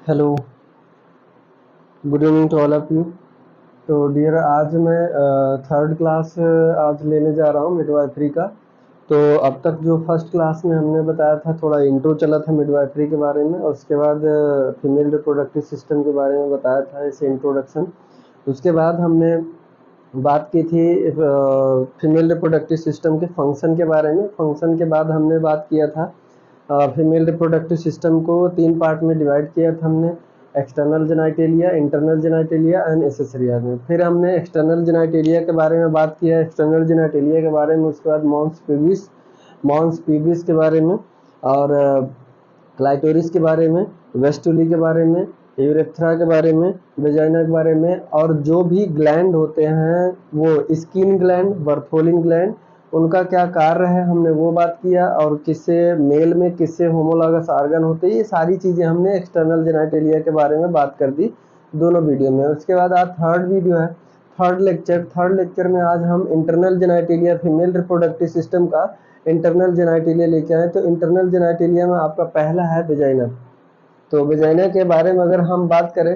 Hello, good evening to all of you. तो dear, आज मैं थर्ड क्लास आज लेने जा रहा हूँ मिडवाइफरी का। तो अब तक जो फर्स्ट क्लास में हमने बताया था, थोड़ा इंट्रो चला था मिडवाइफरी के बारे में, और उसके बाद फीमेल रिप्रोडक्टिव सिस्टम के बारे में बताया था, इसे इंट्रोडक्शन। उसके बाद हमने बात की थी फीमेल रिप्रोडक्टिव सिस्टम के फंक्शन के बारे में। फंक्शन के बाद हमने बात किया था फीमेल रिप्रोडक्टिव सिस्टम को 3 पार्ट में डिवाइड किया था हमने, external genitalia, internal genitalia and accessoria में। फिर हमने एक्सटर्नल जेनाइटेलिया के बारे में बात किया, एक्सटर्नल जेनाइटेलिया के बारे में। उसके बाद मॉन्स पीबिस के बारे में, और क्लाइटोरिस के बारे में, वेस्टुली के बारे में, यूरेथ्रा के बारे में, वेजाइना के बारे में, और जो भी ग्लैंड होते हैं वो स्किन ग्लैंड, बर्थोलिन ग्लैंड, उनका क्या कार्य है हमने वो बात किया, और किससे मेल में किससे होमोलॉगस आर्गन होते हैं, ये सारी चीज़ें हमने एक्सटर्नल जेनाइटेलिया के बारे में बात कर दी दोनों वीडियो में। उसके बाद आज थर्ड वीडियो है, थर्ड लेक्चर में आज हम internal genitalia, female reproductive system का इंटरनल जेनाइटेलिया लेके आए। तो इंटरनल जेनाइटेलिया में आपका पहला है वेजाइना। तो वेजाइना के बारे में अगर हम बात करें,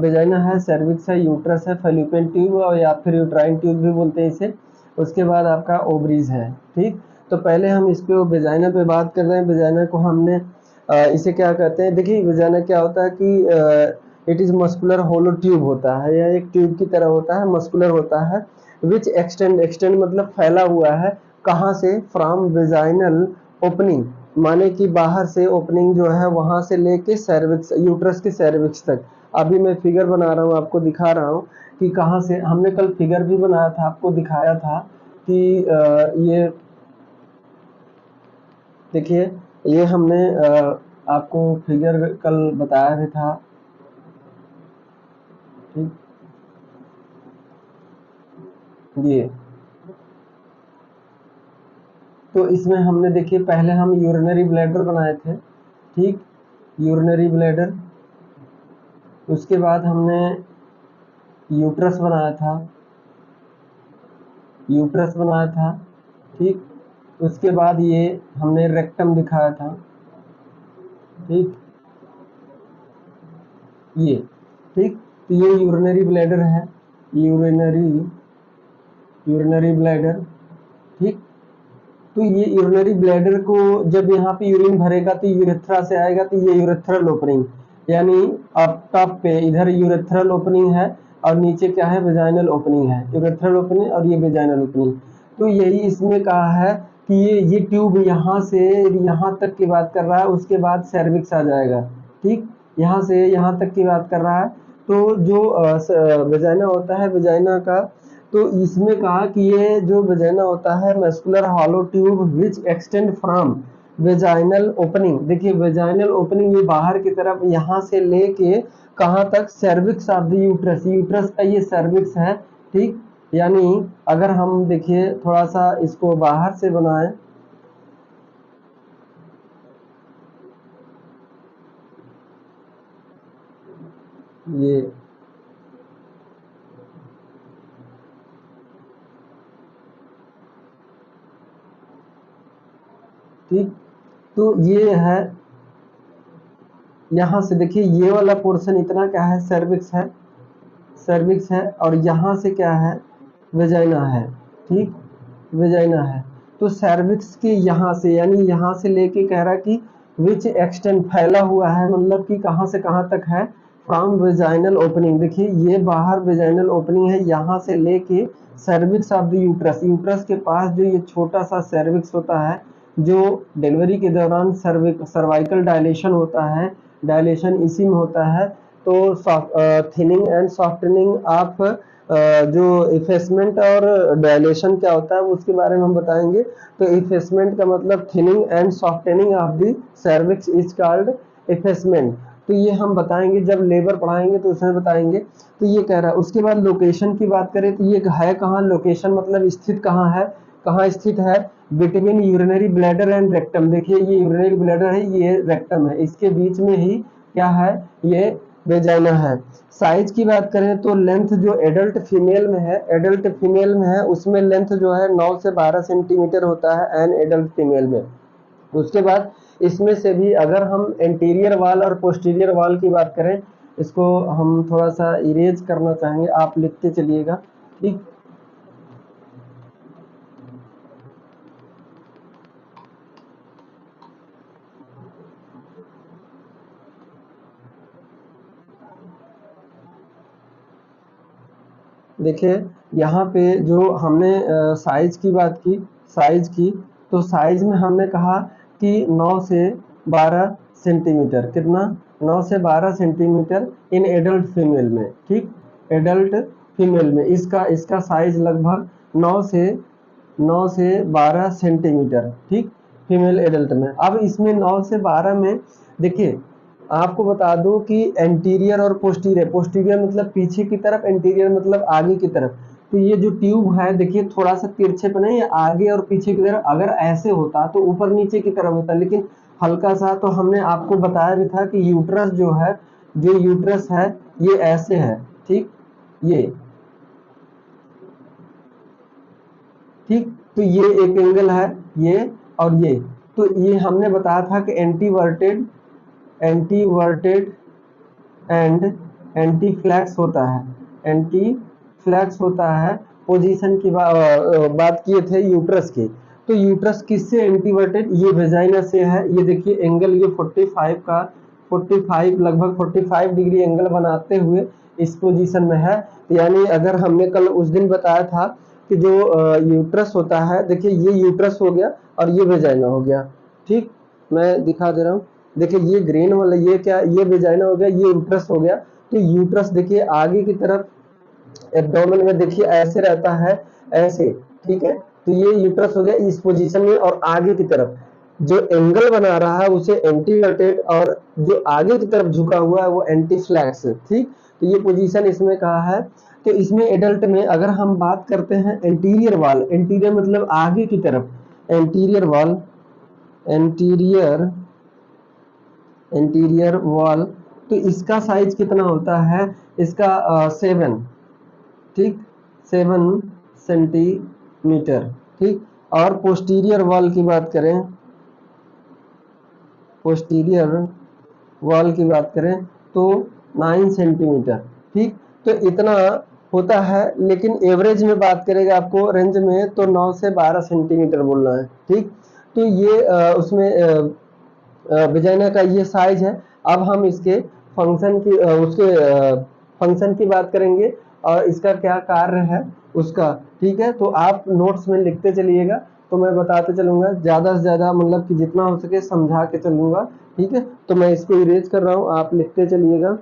वेजाइना है, सर्विक्स है, यूट्रस है, फेलोपियन ट्यूब, और या फिर यूट्राइन ट्यूब भी बोलते हैं इसे। उसके बाद आपका ओवरीज है। ठीक, तो पहले हम इस पे वेजाइना पे बात कर रहे हैं। वेजाइना को हमने इसे क्या कहते हैं, देखिए वेजाइना क्या होता है कि it is muscular hollow tube होता है, यह एक ट्यूब की तरह होता है, मस्कुलर होता है, विच एक्सटेंड मतलब फैला हुआ है। कहाँ से? फ्रॉम वेजाइनल ओपनिंग, माने कि बाहर से ओपनिंग जो है वहां से लेके सर्विक्स, यूट्रस के सर्विक्स तक। अभी मैं फिगर बना रहा हूँ, आपको दिखा रहा हूँ कि कहाँ से। हमने कल फिगर भी बनाया था, आपको दिखाया था कि ये देखिए, ये हमने आपको फिगर कल बताया भी था। ठीक, ये तो इसमें हमने देखिए पहले हम यूरिनरी ब्लैडर बनाए थे। ठीक, यूरिनरी ब्लैडर, उसके बाद हमने यूट्रस बनाया था, ठीक, उसके बाद ये हमने रेक्टम दिखाया था। ठीक, ये ठीक, तो ये यूरिनरी ब्लैडर है, यूरिनरी ब्लैडर। ठीक, तो ये यूरिनरी ब्लैडर को जब यहाँ पे यूरिन भरेगा तो यूरेथ्रा से आएगा, तो ये यूरेथ्रल ओपनिंग, यानी अब टॉप पे इधर यूरेथ्रल ओपनिंग है और नीचे क्या है, वेजाइनल ओपनिंग है। यूरेथ्रल ओपनिंग और ये वेजाइनल ओपनिंग। तो यही इसमें कहा है कि ये ट्यूब यहाँ से यहाँ तक की बात कर रहा है, उसके बाद सर्विक्स आ जाएगा। ठीक, यहाँ से यहाँ तक की बात कर रहा है। तो जो वेजाइना होता है, वेजाइना का, तो इसमें कहा कि ये जो वेजाइना होता है muscular hollow tube which extend from vaginal opening. देखिए वेजाइनल ओपनिंग ये बाहर की तरफ यहाँ से लेके कहाँ तक, cervix of the uterus, uterus का ये सर्विक्स है। ठीक, यानी अगर हम देखिए थोड़ा सा इसको बाहर से बनाएं, ये ठीक, तो ये है, यहाँ से देखिए ये वाला पोर्शन इतना क्या है, सर्विक्स है, और यहाँ से क्या है, वेजाइना है। ठीक, वेजाइना है। तो सर्विक्स के यहाँ से, यानी यहाँ से लेके कह रहा कि विच एक्सटेंड फैला हुआ है, मतलब कि कहाँ से कहाँ तक है, फ्रॉम वेजाइनल ओपनिंग। देखिए ये बाहर वेजाइनल ओपनिंग है, यहाँ से लेके cervix of the uterus, uterus के पास जो ये छोटा सा सर्विक्स होता है, जो डिलीवरी के दौरान सर्वाइकल डायलेशन होता है, डायलेशन इसी में होता है। तो थिनिंग एंड सॉफ्टनिंग ऑफ जो इफेसमेंट और डायलेशन क्या होता है उसके बारे में हम बताएंगे। तो इफेसमेंट का मतलब thinning and softening of the cervix is called effacement. तो ये हम बताएंगे जब लेबर पढ़ाएंगे तो उसमें बताएंगे। तो ये कह रहा है। उसके बाद लोकेशन की बात करें तो ये है कहाँ, लोकेशन मतलब स्थित कहाँ है, कहाँ स्थित है, between urinary bladder and rectum. देखिए ये यूरिनरी ब्लैडर है, ये रेक्टम है, इसके बीच में ही क्या है, ये वेजाइना है। साइज की बात करें तो लेंथ जो एडल्ट फीमेल में है उसमें लेंथ जो है 9 से 12 सेंटीमीटर होता है एन एडल्ट फीमेल में। उसके बाद इसमें से भी अगर हम एंटीरियर वॉल और पोस्टीरियर वॉल की बात करें, इसको हम थोड़ा सा इरेज करना चाहेंगे, आप लिखते चलिएगा, ठीक। देखिए यहाँ पे जो हमने साइज की बात की, साइज की, तो साइज में हमने कहा कि 9 से 12 सेंटीमीटर, कितना, 9 से 12 सेंटीमीटर इन एडल्ट फीमेल में, ठीक, एडल्ट फीमेल में इसका इसका साइज लगभग 9 से 12 सेंटीमीटर, ठीक, फीमेल एडल्ट में। अब इसमें 9 से 12 में देखिए आपको बता दूं कि एंटीरियर और पोस्टीरियर, पोस्टीरियर मतलब पीछे की तरफ, एंटीरियर मतलब आगे की तरफ। तो ये जो ट्यूब है देखिए थोड़ा सा तिरछे पे नहीं, आगे और पीछे की तरफ, अगर ऐसे होता तो ऊपर नीचे की तरफ होता, लेकिन हल्का सा, तो हमने आपको बताया भी था कि यूट्रस जो है, जो यूट्रस है ये ऐसे है, ठीक, ये, ठीक, तो ये एक एंगल है, ये और ये, तो ये हमने बताया था कि एंटीवर्टेड, एंटीवर्टेड एंड एंटी फ्लैक्स होता है, एंटी फ्लैक्स होता है। पोजीशन की बात किए थे यूट्रस की, तो यूट्रस किससे एंटीवर्टेड, ये वेजाइना से है। ये देखिए एंगल ये 45 का 45 लगभग 45 डिग्री एंगल बनाते हुए इस पोजीशन में है। यानी अगर हमने कल उस दिन बताया था कि जो यूट्रस होता है, देखिए ये यूट्रस हो गया और ये वेजाइना हो गया, ठीक, मैं दिखा दे रहा हूँ। देखिए ये ग्रीन वाला ये क्या, ये वेजाइना हो गया, ये यूट्रस हो गया। तो यूट्रस देखिए आगे की तरफ एब्डोमेन में देखिए ऐसे रहता है, ऐसे, ठीक है, तो ये यूट्रस हो गया इस पोजीशन में, और आगे की तरफ जो एंगल बना रहा है उसे एंटीवर्टेड, और जो आगे की तरफ झुका हुआ है वो एंटी फ्लैक्स, ठीक। तो ये पोजीशन इसमें कहा है। तो इसमें एडल्ट में अगर हम बात करते हैं एंटीरियर वॉल, एंटीरियर मतलब आगे की तरफ, anterior wall, anterior anterior wall, तो इसका साइज कितना होता है, इसका 7, ठीक, 7 सेंटीमीटर, ठीक। और पोस्टीरियर वॉल की बात करें, पोस्टीरियर वॉल की बात करें तो 9 सेंटीमीटर, ठीक। तो इतना होता है, लेकिन एवरेज में बात करेगा आपको रेंज में तो 9 से 12 सेंटीमीटर बोलना है, ठीक। तो ये उसमें वेजाइना का ये साइज है। अब हम इसके फंक्शन की उसके फंक्शन की बात करेंगे और इसका क्या कार्य है उसका, ठीक है। तो आप नोट्स में लिखते चलिएगा, तो मैं बताते चलूंगा ज़्यादा से ज़्यादा, मतलब कि जितना हो सके समझा के चलूंगा, ठीक है। तो मैं इसको इरेज कर रहा हूँ, आप लिखते चलिएगा।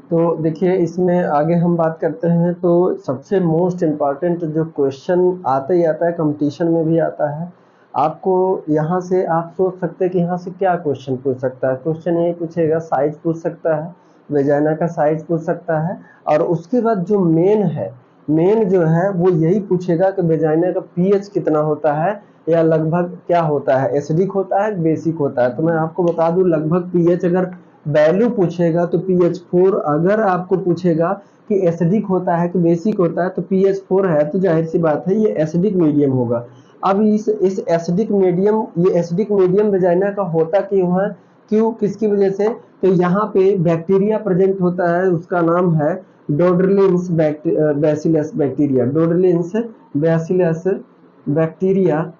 तो देखिए इसमें आगे हम बात करते हैं, तो सबसे मोस्ट इम्पॉर्टेंट जो क्वेश्चन आता ही आता है, कंपटीशन में भी आता है, आपको यहाँ से आप सोच सकते हैं कि यहाँ से क्या क्वेश्चन पूछ सकता है। क्वेश्चन ये पूछेगा, साइज पूछ सकता है, वेजाइना का साइज पूछ सकता है, और उसके बाद जो मेन है, मेन जो है वो यही पूछेगा कि वेजाइना का पीएच कितना होता है, या लगभग क्या होता है, एसिडिक होता है, बेसिक होता है। तो मैं आपको बता दूं, लगभग पीएच अगर वैल्यू पूछेगा तो पीएच 4, अगर आपको पूछेगा कि एसिडिक होता है कि बेसिक होता है तो पीएच 4 है, तो जाहिर सी बात है ये एसिडिक मीडियम होगा। अब इस एसिडिक मीडियम, ये एसिडिक मीडियम वेजाइना का होता क्यों है, क्यों, किसकी वजह से, तो यहाँ पे बैक्टीरिया प्रेजेंट होता है, उसका नाम है डोडरलिन्स बैसिलस बैक्टीरिया, डोडरलिन्स बैसिलस बैक्टीरिया,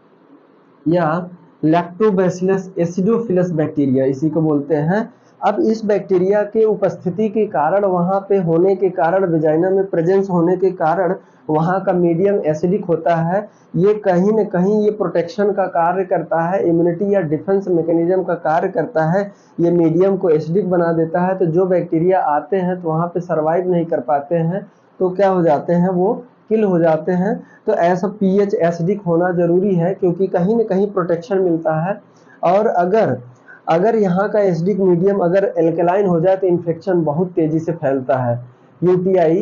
या लैक्टोबैसिलस एसिडोफिलस बैक्टीरिया, इसी को बोलते हैं। अब इस बैक्टीरिया के उपस्थिति के कारण, वहाँ पे होने के कारण, वेजाइना में प्रेजेंस होने के कारण वहाँ का मीडियम एसिडिक होता है। ये कहीं न कहीं ये प्रोटेक्शन का कार्य करता है, इम्यूनिटी या डिफेंस मैकेनिज्म का कार्य करता है, ये मीडियम को एसिडिक बना देता है। तो जो बैक्टीरिया आते हैं तो वहाँ पे सर्वाइव नहीं कर पाते हैं, तो क्या हो जाते हैं, वो किल हो जाते हैं। तो ऐसा पीएच एसिडिक होना जरूरी है, क्योंकि कहीं न कहीं प्रोटेक्शन मिलता है। और अगर यहाँ का एसिडिक मीडियम अगर एल्कलाइन हो जाए तो इन्फेक्शन बहुत तेजी से फैलता है। यूटीआई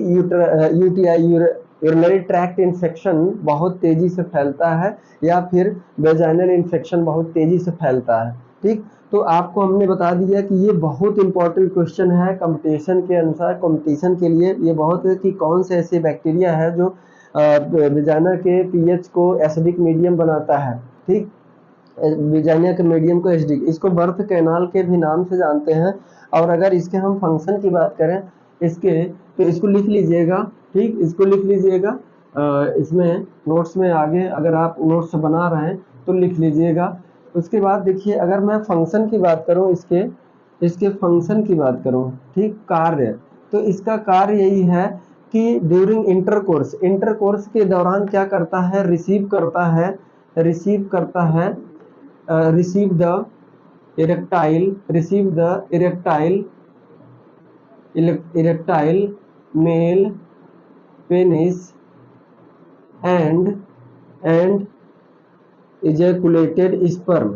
यूरिनरी ट्रैक्ट इन्फेक्शन बहुत तेजी से फैलता है या फिर वेजाइनल इन्फेक्शन बहुत तेजी से फैलता है। ठीक, तो आपको हमने बता दिया कि ये बहुत इंपॉर्टेंट क्वेश्चन है कंपटीशन के अनुसार, कंपटीशन के लिए ये बहुत है कि कौन से ऐसे बैक्टीरिया है जो वेजाइना के पीएच को एसिडिक मीडियम बनाता है। ठीक, वेजाइना के मीडियम को एसिडिक, इसको बर्थ कैनाल के भी नाम से जानते हैं। और अगर इसके हम फंक्शन की बात करें इसके, तो इसको लिख लीजिएगा। ठीक, इसको लिख लीजिएगा इसमें नोट्स में आगे अगर आप नोट्स बना रहे हैं तो लिख लीजिएगा। उसके बाद देखिए अगर मैं फंक्शन की बात करूं, इसके फंक्शन की बात करूं, ठीक, कार्य, तो इसका कार्य यही है कि ड्यूरिंग इंटरकोर्स के दौरान क्या करता है, रिसीव करता है receive the erectile male penis and ejaculated sperm,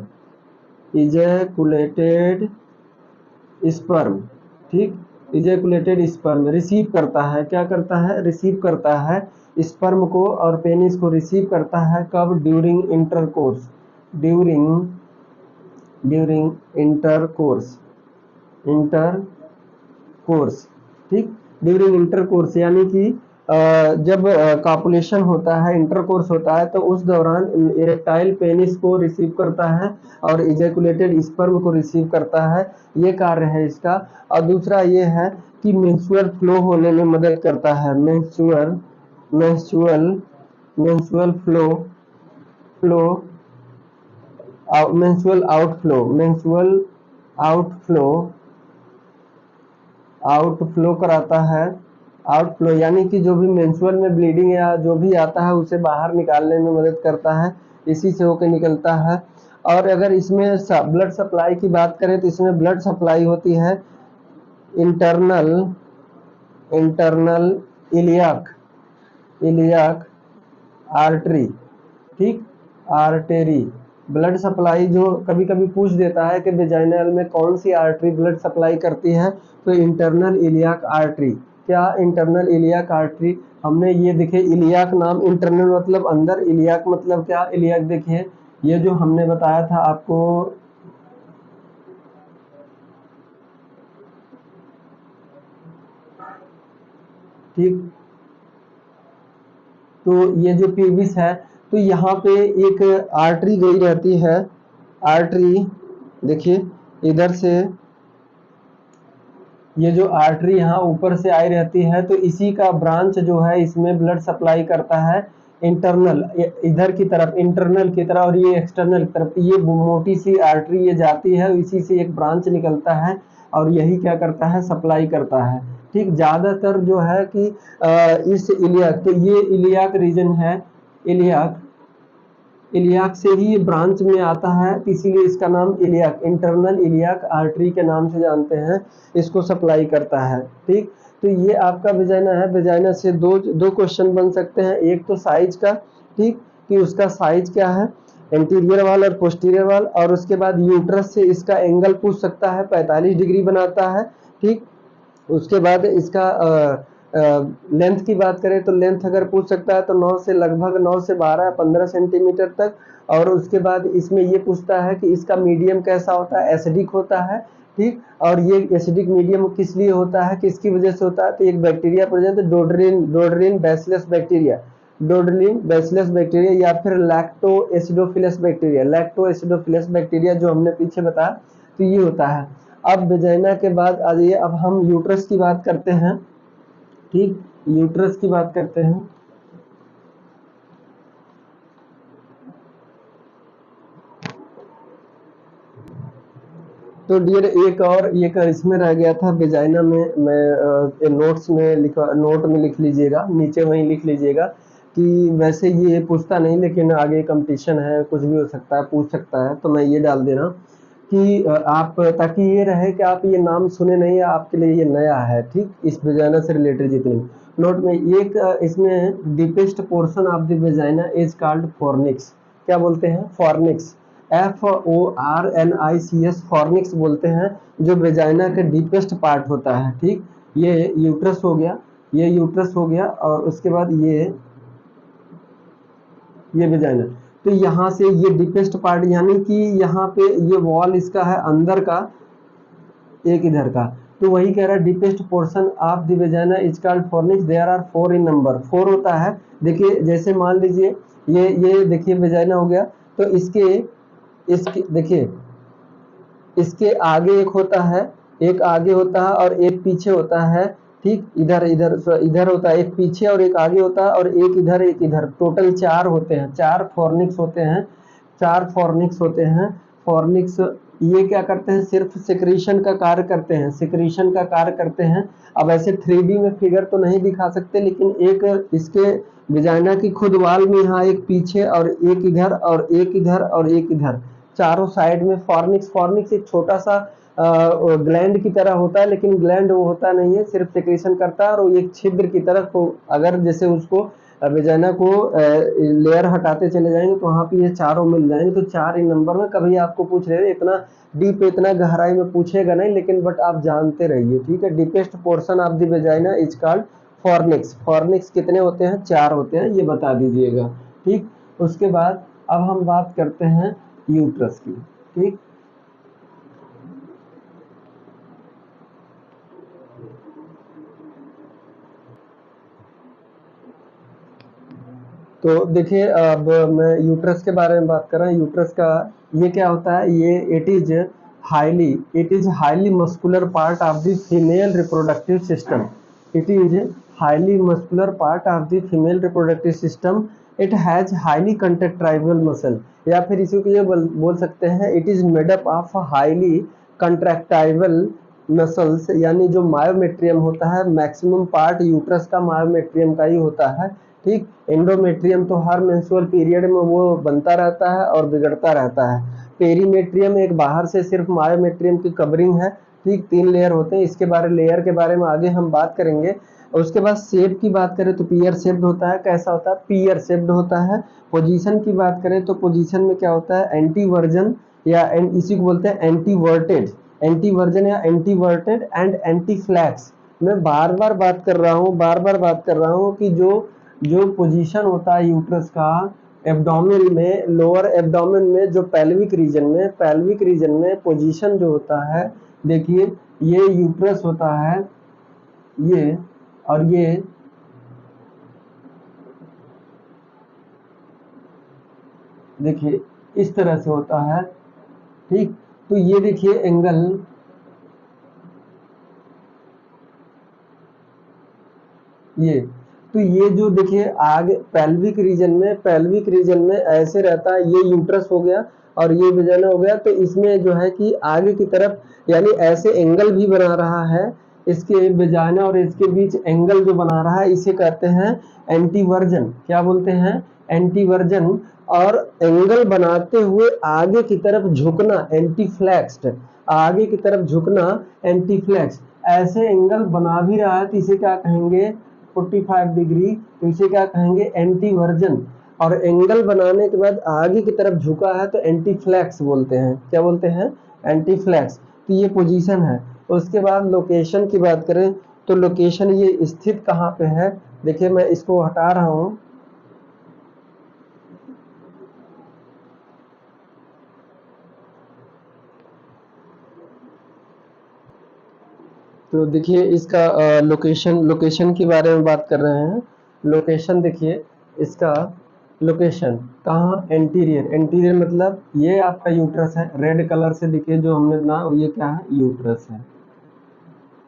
ठीक, ejaculated sperm रिसीव करता है, क्या करता है, रिसीव करता है स्पर्म को और पेनिस को रिसीव करता है कब, ड्यूरिंग इंटरकोर्स, ठीक, ड्यूरिंग इंटरकोर्स यानी कि जब कॉपुलेशन होता है, इंटरकोर्स होता है, तो उस दौरान इरेक्टाइल पेनिस को रिसीव करता है और इजैकुलेटेड स्पर्म को रिसीव करता है, ये कार्य है इसका। और दूसरा ये है कि मेंस्ट्रुअल फ्लो होने में मदद करता है, आउटफ्लो कराता है, आउटफ्लो यानी कि जो भी मेंस्ट्रुअल में ब्लीडिंग या जो भी आता है उसे बाहर निकालने में मदद करता है, इसी से होकर निकलता है। और अगर इसमें ब्लड सप्लाई की बात करें तो इसमें ब्लड सप्लाई होती है इंटरनल इलियाक आर्टरी, ठीक, आर्टेरी ब्लड सप्लाई, जो कभी कभी पूछ देता है कि वेजाइनल में कौन सी आर्टरी ब्लड सप्लाई करती है, तो इंटरनल इलियाक आर्टरी। क्या, इंटरनल इलियाक आर्टरी, हमने ये देखे इलियाक नाम, इंटरनल मतलब अंदर, इलियाक मतलब क्या, इलियाक देखिए ये जो हमने बताया था आपको, ठीक, तो ये जो पेविस है, तो यहाँ पे एक आर्टरी गई रहती है, आर्टरी देखिए इधर से ये जो आर्टरी यहाँ ऊपर से आई रहती है, तो इसी का ब्रांच जो है इसमें ब्लड सप्लाई करता है इंटरनल इधर की तरफ, इंटरनल की तरफ, और ये एक्सटर्नल की तरफ। ये मोटी सी आर्टरी ये जाती है, इसी से एक ब्रांच निकलता है और यही क्या करता है, सप्लाई करता है। ठीक, ज्यादातर जो है कि इस इलियाक, तो ये इलियाक रीजन है, इलियाक से ही ब्रांच में आता है, इसीलिए इसका नाम इलियाक, इंटरनल इलियाक आर्टरी के नाम से जानते हैं, इसको सप्लाई करता है। ठीक, तो ये आपका वेजाइना है। वेजाइना से दो क्वेश्चन बन सकते हैं, एक तो साइज का, ठीक, कि उसका साइज क्या है, एंटीरियर वाल और पोस्टीरियर वाल, और उसके बाद यूट्रस से इसका एंगल पूछ सकता है, 45 डिग्री बनाता है। ठीक, उसके बाद इसका लेंथ की बात करें तो लेंथ अगर पूछ सकता है तो 9 से लगभग 9 से 12-15 सेंटीमीटर तक। और उसके बाद इसमें ये पूछता है कि इसका मीडियम कैसा होता है, एसिडिक होता है। ठीक, और ये एसिडिक मीडियम किस लिए होता है, किसकी वजह से होता है, तो एक बैक्टीरिया प्रेजेंट, डोडरीन बैसिलस बैक्टीरिया या फिर लैक्टो एसिडोफिलस बैक्टीरिया जो हमने पीछे बताया, तो ये होता है। अब वेजाइना के बाद आइए अब हम यूट्रस की बात करते हैं। ठीक, यूट्रस की बात करते हैं। तो डियर एक इसमें रह गया था वेजाइना में, मैं नोट्स में नोट में लिख लीजिएगा, नीचे वहीं लिख लीजिएगा कि वैसे ये पूछता नहीं, लेकिन आगे कंपटीशन है, कुछ भी हो सकता है, पूछ सकता है, तो मैं ये डाल दे रहा हूँ कि आप, ताकि ये रहे कि आप ये नाम सुने नहीं, आपके लिए ये नया है। ठीक, इस वेजाइना से रिलेटेड जितने नोट में एक इसमें deepest portion of the vagina is called fornix. क्या बोलते हैं, फॉर्निक्स, FORNICS, फॉर्निक्स बोलते हैं, जो वेजाइना के डीपेस्ट पार्ट होता है। ठीक, ये यूट्रस हो गया। ये यूट्रस हो गया और उसके बाद ये वेजाइना। तो यहाँ से ये डीपेस्ट पार्ट यानी कि यहाँ पे ये वॉल इसका है अंदर का, एक इधर का, तो वही कह रहा है deepest portion of the vagina is called fornix, there are 4 in number, 4 होता है। देखिए जैसे मान लीजिए ये देखिए वेजाइना हो गया, तो इसके देखिए इसके आगे एक होता है, एक आगे होता है और एक पीछे होता है, ठीक, इधर इधर इधर होता है, एक पीछे और एक आगे होता है और एक इधर एक इधर, टोटल 4 होते हैं, 4 फॉर्निक्स होते हैं, 4 फॉर्निक्स होते हैं। फॉर्निक्स ये क्या करते हैं, सिर्फ सिक्रीशन का कार्य करते हैं, सिक्रीशन का कार्य करते हैं। अब ऐसे 3D में फिगर तो नहीं दिखा सकते, लेकिन एक इसके विजाइना की खुद वाल में यहाँ एक पीछे और एक इधर और एक इधर और एक इधर, चारों साइड में फॉर्निक्स। फॉर्निक्स एक छोटा सा ग्लैंड की तरह होता है, लेकिन ग्लैंड वो होता नहीं है, सिर्फ सेक्रेशन करता है। और वो एक छिद्र की तरफ अगर जैसे उसको वेजाइना को लेयर हटाते चले जाएंगे तो वहां पे ये चारों मिल जाएंगे। तो 4 इन नंबर में कभी आपको पूछ रहे हैं, इतना डीप इतना गहराई में पूछेगा नहीं, लेकिन बट आप जानते रहिए, ठीक है। Deepest portion of the vagina is called fornix. Fornix कितने होते हैं, 4 होते हैं, ये बता दीजिएगा, ठीक। उसके बाद अब हम बात करते हैं यूट्रस की, ठीक। तो देखिए अब मैं यूट्रस के बारे में बात कर रहा हूँ। यूट्रस का ये क्या होता है, ये it is highly muscular part of the female reproductive system. It is highly muscular part of the female reproductive system. It has highly contractible muscle, या फिर इसी को ये बोल सकते हैं it is made up of highly contractible muscles, यानी जो मायोमेट्रियम होता है, मैक्सिमम पार्ट यूट्रस का मायोमेट्रियम का ही होता है, ठीक। एंडोमेट्रियम तो हर मेंस्ट्रुअल पीरियड में वो बनता रहता है और बिगड़ता रहता है। पेरीमेट्रियम एक बाहर से सिर्फ मायोमेट्रियम की कवरिंग है, ठीक। 3 लेयर होते हैं, इसके लेयर के बारे में आगे हम बात करेंगे। और उसके बाद शेप की बात करें तो पियर शेप्ड होता है। कैसा होता है, पियर शेप्ड होता है। पोजीशन की बात करें तो पोजीशन में क्या होता है, एंटीवर्जन या इसी को बोलते हैं एंटीवर्टेड, एंटीवर्जन या एंटीवर्टेड एंड एंटीफ्लैक्स। मैं बार बार बात कर रहा हूँ कि जो पोजीशन होता है यूट्रस का एब्डोमेन में, लोअर एब्डोमेन में, जो पेल्विक रीजन में पोजीशन जो होता है, देखिए ये यूट्रस होता है, ये और ये देखिए इस तरह से होता है, ठीक। तो ये देखिए एंगल, ये तो ये जो देखिए आगे पेल्विक रीजन में ऐसे रहता है, ये यूट्रस हो गया और ये वेजाइना हो गया। तो इसमें जो है कि आगे की तरफ यानी ऐसे एंगल भी बना रहा है, इसके वेजाइना और इसके बीच एंगल जो बना रहा है, इसे कहते हैं एंटीवर्जन। क्या बोलते हैं, एंटीवर्जन। और एंगल बनाते हुए आगे की तरफ झुकना एंटीफ्लेक्स्ड, आगे की तरफ झुकना एंटीफ्लेक्स। ऐसे एंगल बना भी रहा है तो इसे क्या कहेंगे, 45 डिग्री, तो इसे क्या कहेंगे, एंटीवर्जन। और एंगल बनाने के बाद आगे की तरफ झुका है तो एंटीफ्लेक्स बोलते हैं। क्या बोलते हैं, एंटीफ्लेक्स। तो ये पोजीशन है। उसके बाद लोकेशन की बात करें तो लोकेशन ये स्थित कहाँ पे है, देखिए मैं इसको हटा रहा हूँ। तो देखिए इसका लोकेशन के बारे में बात कर रहे हैं। लोकेशन देखिए इसका लोकेशन कहाँ, एंटीरियर मतलब ये आपका यूट्रस है, रेड कलर से देखिए जो हमने ना, ये क्या है, यूट्रस है,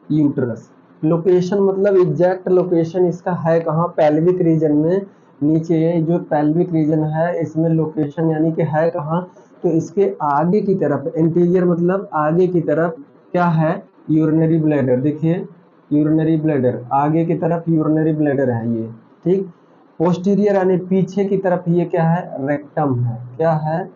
यूट्रस। लोकेशन मतलब एग्जैक्ट लोकेशन इसका है कहाँ, पेल्विक रीजन में, नीचे जो पेल्विक रीजन है इसमें लोकेशन यानी कि है कहाँ, तो इसके आगे की तरफ, इंटीरियर मतलब आगे की तरफ क्या है, यूरिनरी ब्लैडर। देखिए यूरिनरी ब्लैडर, आगे की तरफ यूरिनरी ब्लैडर है ये, ठीक। पोस्टीरियर यानी पीछे की तरफ ये क्या है, रेक्टम है। क्या है,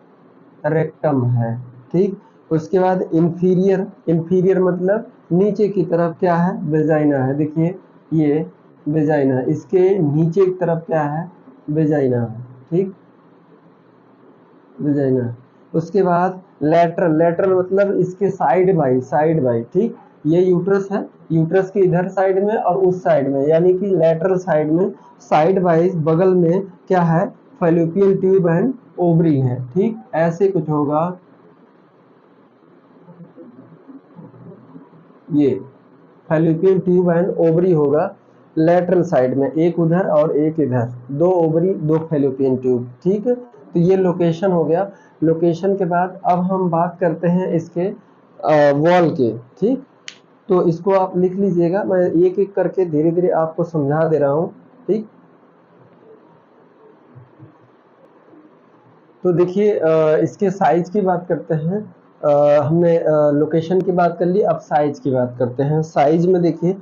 रेक्टम है, ठीक। उसके बाद इंफीरियर मतलब नीचे की तरफ क्या है, वेजाइना है। देखिए ये वेजाइना, इसके नीचे की तरफ क्या है, वेजाइना है, ठीक, वेजाइना। उसके बाद लेटरल मतलब इसके साइड बाई, ठीक। ये यूट्रस है, यूट्रस के इधर साइड में और उस साइड में, यानी कि लेटरल साइड में, साइड वाइज बगल में क्या है, फैलोपियन ट्यूब एंड ओवरी है। ठीक, ऐसे कुछ होगा, ये फैलोपियन ट्यूब एंड ओवरी होगा लेटरल साइड में, एक उधर और एक इधर, दो ओवरी दो फैलोपियन ट्यूब। ठीक है, तो ये लोकेशन हो गया। लोकेशन के बाद अब हम बात करते हैं इसके वॉल के। ठीक, तो इसको आप लिख लीजिएगा, मैं एक एक करके धीरे धीरे आपको समझा दे रहा हूँ। ठीक, तो देखिए इसके साइज की बात करते हैं। हमने लोकेशन की बात कर ली, अब साइज की बात करते हैं। साइज में देखिए,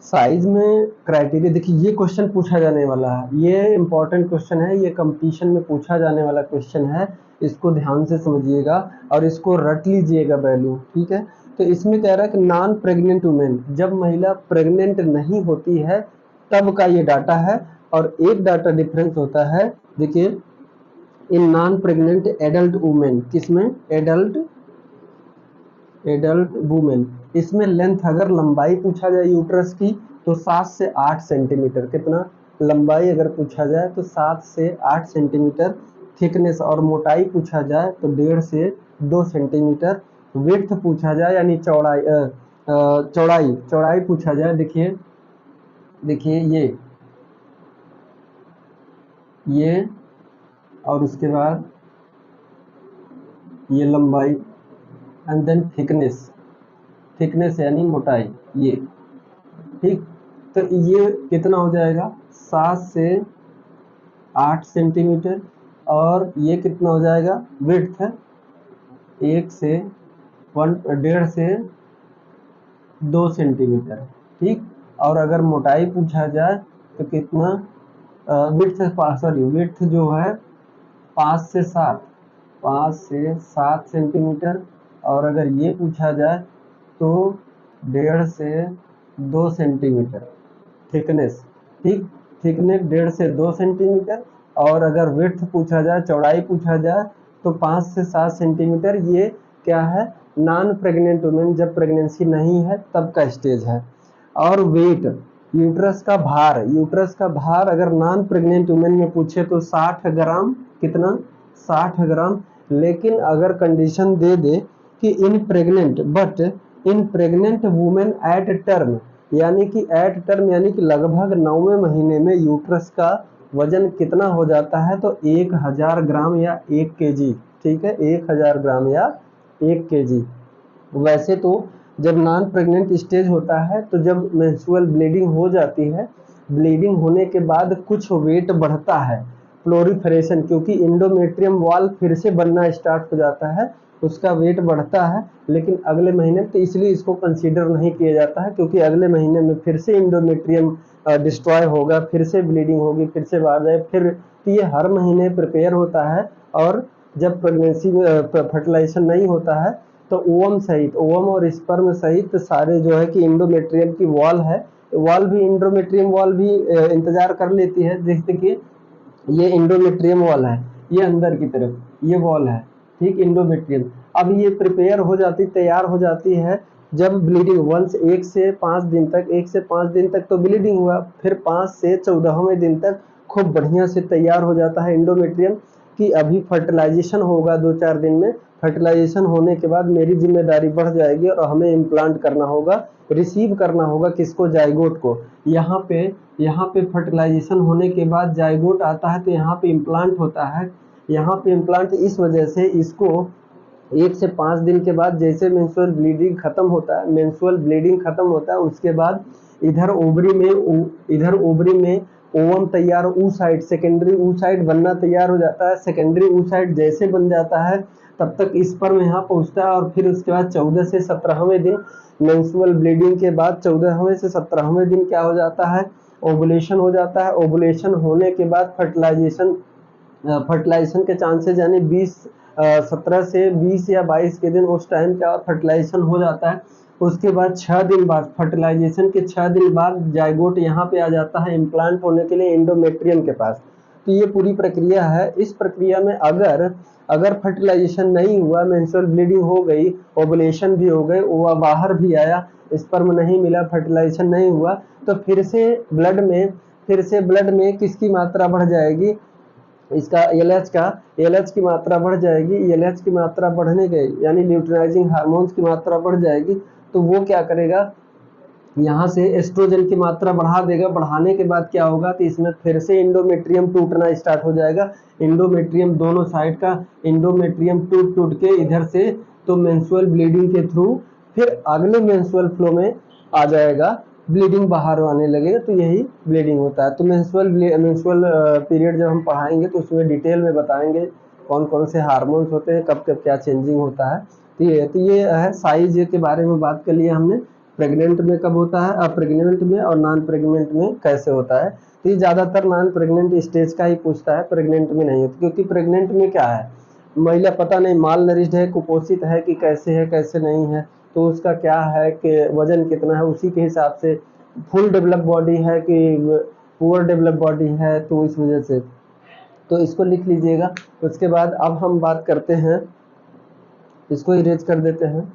साइज में क्राइटेरिया देखिए, ये क्वेश्चन पूछा जाने वाला है, ये इंपॉर्टेंट क्वेश्चन है, ये कंपटीशन में पूछा जाने वाला क्वेश्चन है, इसको ध्यान से समझिएगा और इसको रट लीजिएगा वैल्यू। ठीक है, तो इसमें कह रहा है कि नॉन प्रेग्नेंट वुमेन, जब महिला प्रेग्नेंट नहीं होती है तब का ये डाटा है। और एक डाटा डिफरेंस होता है, देखिए, in non pregnant adult women, किसमें, एडल्ट वुमेन, इसमें लेंथ अगर लंबाई पूछा जाए यूट्रस की तो 7 से 8 सेंटीमीटर, कितना लंबाई अगर पूछा जाए तो 7 से 8 सेंटीमीटर। थिकनेस और मोटाई पूछा जाए तो 1.5 से 2 सेंटीमीटर। विड्थ पूछा जाए यानी चौड़ाई, चौड़ाई पूछा जाए, देखिए देखिए ये और उसके बाद ये लंबाई एंड देन थिकनेस, थिकनेस यानी मोटाई, ये। ठीक, तो ये कितना हो जाएगा, 7 से 8 सेंटीमीटर। और ये कितना हो जाएगा, विड्थ 1.5 से 2 सेंटीमीटर। ठीक, और अगर मोटाई पूछा जाए तो कितना, विड्थ जो है 5 से 7 सेंटीमीटर। और अगर ये पूछा जाए तो 1.5 से 2 सेंटीमीटर थिकनेस। ठीक, थिकनेस 1.5 से 2 सेंटीमीटर। और अगर विड्थ पूछा जाए, चौड़ाई पूछा जाए तो 5 से 7 सेंटीमीटर। ये क्या है, नॉन प्रेग्नेंट वुमेन, जब प्रेगनेंसी नहीं है तब का स्टेज है। और वेट, यूट्रस का भार अगर नॉन प्रेग्नेंट वुमेन में पूछे तो 60 ग्राम, कितना, 60 ग्राम। लेकिन अगर कंडीशन दे दे कि इन प्रेग्नेंट वुमेन एट टर्म, यानी कि एट टर्म यानी कि लगभग 9वें महीने में यूट्रस का वजन कितना हो जाता है, तो 1000 ग्राम या 1 केजी। ठीक है, 1000 ग्राम या 1 केजी। वैसे तो जब नॉन प्रेग्नेंट स्टेज होता है तो जब मेंस्ट्रुअल ब्लीडिंग हो जाती है, ब्लीडिंग होने के बाद कुछ वेट बढ़ता है, प्लोरीफरेशन, क्योंकि इंडोमेट्रियम वॉल फिर से बनना स्टार्ट हो जाता है, उसका वेट बढ़ता है। लेकिन अगले महीने, तो इसलिए इसको कंसीडर नहीं किया जाता है, क्योंकि अगले महीने में फिर से इंडोमेट्रियम डिस्ट्रॉय होगा, फिर से ब्लीडिंग होगी, फिर से बाहर जाए, फिर तो ये हर महीने प्रिपेयर होता है। और जब प्रेगनेंसी में फर्टिलाइजेशन नहीं होता है तो ओवम और स्पर्म सहित सारे जो है कि इंडोमेट्रियम की वॉल है, वॉल भी, इंडोमेट्रियम वॉल भी इंतजार कर लेती है। जैसे कि ये इंडोमेट्रियम वॉल है, ये अंदर की तरफ ये वॉल है। ठीक, इंडोमेट्रियम अब ये प्रिपेयर हो जाती, तैयार हो जाती है जब ब्लीडिंग वंस 1 से 5 दिन तक, 1 से 5 दिन तक तो ब्लीडिंग हुआ, फिर 5 से 14वें दिन तक खूब बढ़िया से तैयार हो जाता है इंडोमेट्रियम कि अभी फर्टिलाइजेशन होगा 2-4 दिन में। फर्टिलाइजेशन होने के बाद मेरी जिम्मेदारी बढ़ जाएगी और हमें इम्प्लांट करना होगा, रिसीव करना होगा, किसको, जाइगोट को। यहाँ पे फर्टिलाइजेशन होने के बाद जाइगोट आता है तो यहाँ पे इम्प्लांट होता है। यहाँ पे इम्प्लांट इस वजह से इसको 1 से 5 दिन के बाद जैसे मेंस्ट्रुअल ब्लीडिंग खत्म होता है, उसके बाद इधर ओवरी में ओवम तैयार, ऊसाइड, सेकेंडरी ऊसाइड बनना तैयार हो जाता है। सेकेंडरी ऊसाइड जैसे बन जाता है तब तक स्पर्म यहाँ पहुँचता है और फिर उसके बाद 14 से 17वें दिन, मेंस्ट्रुअल ब्लीडिंग के बाद 14वें से 17वें दिन क्या हो जाता है, ओवुलेशन हो जाता है। ओवुलेशन होने के बाद फर्टिलाइजेशन के चांसेस यानी 17 से 20 या 22 के दिन, उस टाइम क्या फर्टिलाइजेशन हो जाता है। उसके बाद 6 दिन बाद, फर्टिलाइजेशन के 6 दिन बाद जाइगोट यहाँ पे आ जाता है इम्प्लांट होने के लिए इंडोमेट्रियम के पास। तो ये पूरी प्रक्रिया है। इस प्रक्रिया में अगर फर्टिलाइजेशन नहीं हुआ, मेंस्ट्रुअल ब्लीडिंग हो गई, ओवुलेशन भी हो गई, वो बाहर भी आया, स्पर्म नहीं मिला, फर्टिलाइजेशन नहीं हुआ, तो फिर से ब्लड में किसकी मात्रा बढ़ जाएगी, इसका एलएच की मात्रा बढ़ जाएगी। एलएच की मात्रा बढ़ने के यानी ल्यूटिनाइजिंग हार्मोन्स की मात्रा बढ़ जाएगी, तो वो क्या करेगा, यहाँ से एस्ट्रोजन की मात्रा बढ़ा देगा। बढ़ाने के बाद क्या होगा, तो इसमें फिर से इंडोमेट्रियम टूटना स्टार्ट हो जाएगा। इंडोमेट्रियम दोनों साइड का इंडोमेट्रियम टूट के इधर से तो मेंस्ट्रुअल ब्लीडिंग के थ्रू फिर अगले मेंस्ट्रुअल फ्लो में आ जाएगा, ब्लीडिंग बाहर आने लगेगा, तो यही ब्लीडिंग होता है। तो मेंस्ट्रुअल पीरियड जब हम पढ़ाएंगे तो उसमें डिटेल में बताएंगे कौन कौन से हार्मोन्स होते हैं, कब कब क्या चेंजिंग होता है। तो ये है साइज के बारे में बात कर लिया हमने। प्रेग्नेंट में कब होता है, अब प्रेग्नेंट में और नॉन प्रेग्नेंट में कैसे होता है। तो ये ज़्यादातर नॉन प्रेग्नेंट स्टेज का ही पूछता है, प्रेग्नेंट में नहीं होता, क्योंकि प्रेग्नेंट में क्या है, महिला पता नहीं माल नरिश्ड है, कुपोषित है कि कैसे नहीं है, तो उसका क्या है कि वजन कितना है, उसी के हिसाब से फुल डेवलप बॉडी है कि पुअर डेवलप बॉडी है, तो इस वजह से तो इसको लिख लीजिएगा। उसके बाद अब हम बात करते हैं, इसको इरेज कर देते हैं।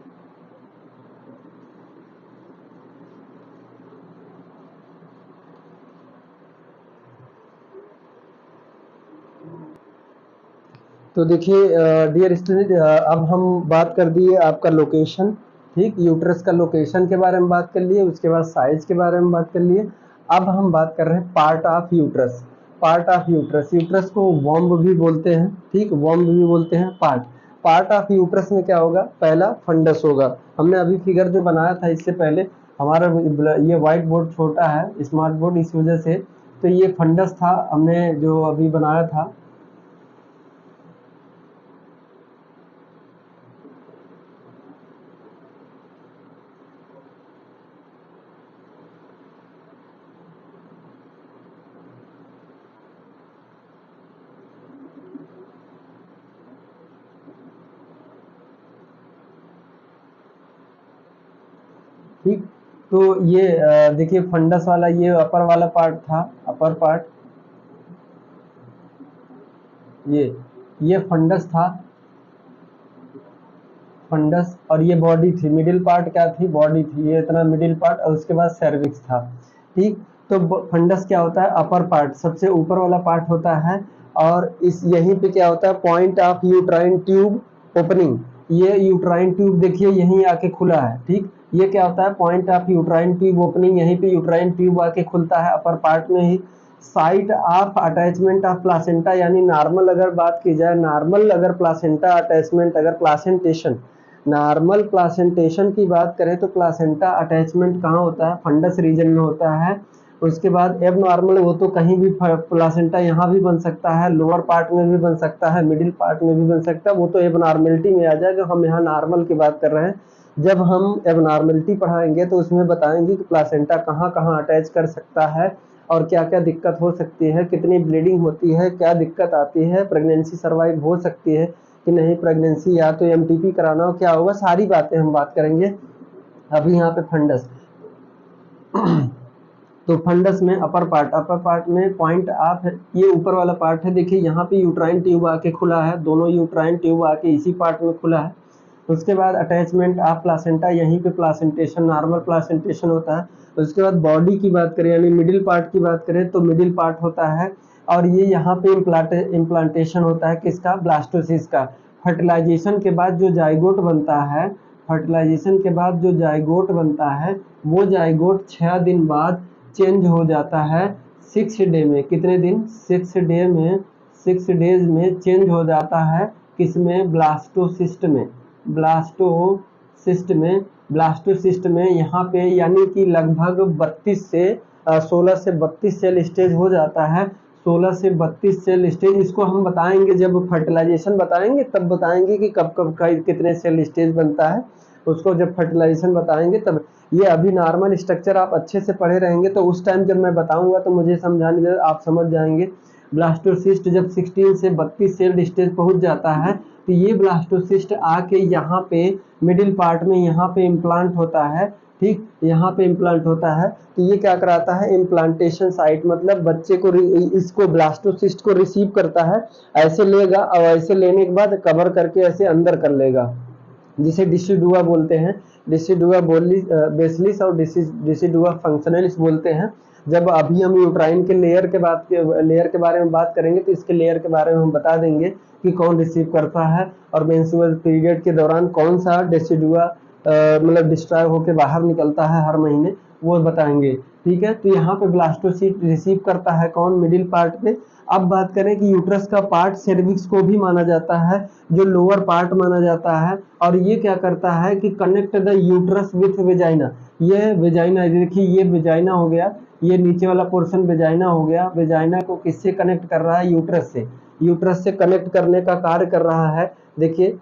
तो देखिए डियर स्टूडेंट, अब हम बात कर दिए आपका लोकेशन, ठीक, यूट्रस का लोकेशन के बारे में बात कर लिए, उसके बाद साइज के बारे में बात कर लिए। अब हम बात कर रहे हैं पार्ट ऑफ यूट्रस। यूट्रस को वॉम्ब भी बोलते हैं, ठीक, वॉम्ब भी बोलते हैं। पार्ट ऑफ यूट्रस में क्या होगा, पहला फंडस होगा। हमने अभी फिगर जो बनाया था इससे पहले, हमारा ये व्हाइट बोर्ड छोटा है, स्मार्ट बोर्ड, इस वजह से, तो ये फंडस था हमने जो अभी बनाया था। ठीक, तो ये देखिए फंडस वाला, ये अपर वाला पार्ट था, अपर पार्ट, ये फंडस था, फंडस, और ये बॉडी थी, मिडिल पार्ट क्या थी, बॉडी थी, ये इतना मिडिल पार्ट, और उसके बाद सर्विक्स था। ठीक, तो फंडस क्या होता है, अपर पार्ट, सबसे ऊपर वाला पार्ट होता है, और इस यहीं पे क्या होता है, point of uterine tube opening. ये यूट्राइन ट्यूब देखिए यहीं आके खुला है, ठीक, ये क्या होता है, point of uterine tube opening, यहीं पे यूट्राइन ट्यूब आके खुलता है अपर पार्ट में ही। Site of attachment of placenta, यानी नॉर्मल अगर बात की जाए, नॉर्मल अगर प्लासेंटा अटैचमेंट, अगर प्लासेंटेशन, नॉर्मल प्लासेंटेशन की बात करें तो प्लासेंटा अटैचमेंट कहाँ होता है, फंडस रीजन में होता है। उसके बाद एब नॉर्मल, वो तो कहीं भी प्लासेंटा यहाँ भी बन सकता है, लोअर पार्ट में भी बन सकता है, मिडिल पार्ट में भी बन सकता है, वो तो एब नॉर्मलिटी में आ जाएगा। हम यहाँ नॉर्मल की बात कर रहे हैं। जब हम एब नॉर्मलिटी पढ़ाएंगे तो उसमें बताएंगे कि प्लासेंटा कहाँ कहाँ अटैच कर सकता है और क्या क्या दिक्कत हो सकती है, कितनी ब्लीडिंग होती है, क्या दिक्कत आती है, प्रेगनेंसी सर्वाइव हो सकती है कि नहीं, प्रेगनेंसी या तो एमटीपी कराना हो, क्या होगा, सारी बातें हम बात करेंगे। अभी यहाँ पे फंडस तो फंडस में अपर पार्ट में पॉइंट ऑफ, ये ऊपर वाला पार्ट है, देखिए यहाँ पे यूट्राइन ट्यूब आके खुला है, दोनों यूट्राइन ट्यूब आके इसी पार्ट में खुला है। उसके बाद अटैचमेंट ऑफ प्लासेंटा, यहीं पे प्लासेंटेशन, नॉर्मल प्लासेंटेशन होता है। उसके बाद बॉडी की बात करें यानी मिडिल पार्ट की बात करें तो मिडिल पार्ट होता है, और ये यहाँ पे इम्प्लांटेशन होता है किसका, ब्लास्टोसिस का। फर्टिलाइजेशन के बाद जो जाइगोट बनता है, फर्टिलाइजेशन के बाद जो जाइगोट बनता है, वो जाइगोट 6 दिन बाद चेंज हो जाता है 6 डे में। कितने दिन, 6 डे में, 6 डेज में चेंज हो जाता है किसमें, ब्लास्टोसिस्ट में, ब्लास्टोसिस्ट में यहाँ पे यानी कि लगभग 32 से 16 से 32 सेल स्टेज हो जाता है, 16 से 32 सेल स्टेज। इसको हम बताएंगे जब फर्टिलाइजेशन बताएंगे, तब बताएंगे कि कब कब का कितने सेल स्टेज बनता है, उसको जब फर्टिलाइजेशन बताएंगे तब। ये अभी नॉर्मल स्ट्रक्चर आप अच्छे से पढ़े रहेंगे तो उस टाइम जब मैं बताऊंगा तो मुझे समझाने आप समझ जाएंगे। ब्लास्टोसिस्ट जब 16 से 32 सेल्ड स्टेज पहुंच जाता है तो ये ब्लास्टोसिस्ट आके यहाँ पे मिडिल पार्ट में यहाँ पे इम्प्लांट होता है, ठीक, यहाँ पे इम्प्लांट होता है। तो ये क्या कराता है, इम्प्लांटेशन साइट, मतलब बच्चे को इसको ब्लास्टोसिस्ट को रिसीव करता है, ऐसे लेगा और ऐसे लेने के बाद कवर करके ऐसे अंदर कर लेगा, जिसे डिसिडुआ बोलते हैं। डिसिडुआ बेसिलिस और डिसिडुआ फंक्शनलिस बोलते हैं। जब अभी हम यूट्राइन के लेयर के बारे में बात करेंगे तो इसके लेयर के बारे में हम बता देंगे कि कौन रिसीव करता है और मेंस्ट्रुअल पीरियड के दौरान कौन सा डिसिडुआ मतलब डिस्ट्रॉय होकर बाहर निकलता है हर महीने, वो बताएंगे, ठीक है। तो यहाँ पे ब्लास्टोसिस्ट रिसीव करता है कौन, मिडिल पार्ट पे। अब बात करें कि यूट्रस का पार्ट सेर्विक्स को भी माना जाता है, जो लोअर पार्ट माना जाता है, और ये क्या करता है कि connect the uterus with vagina. ये वेजाइना, देखिए ये वेजाइना हो गया, ये नीचे वाला पोर्शन वेजाइना हो गया। वेजाइना को किससे कनेक्ट कर रहा है, यूट्रस से। यूट्रस से कनेक्ट करने का कार्य कर रहा है, देखिए।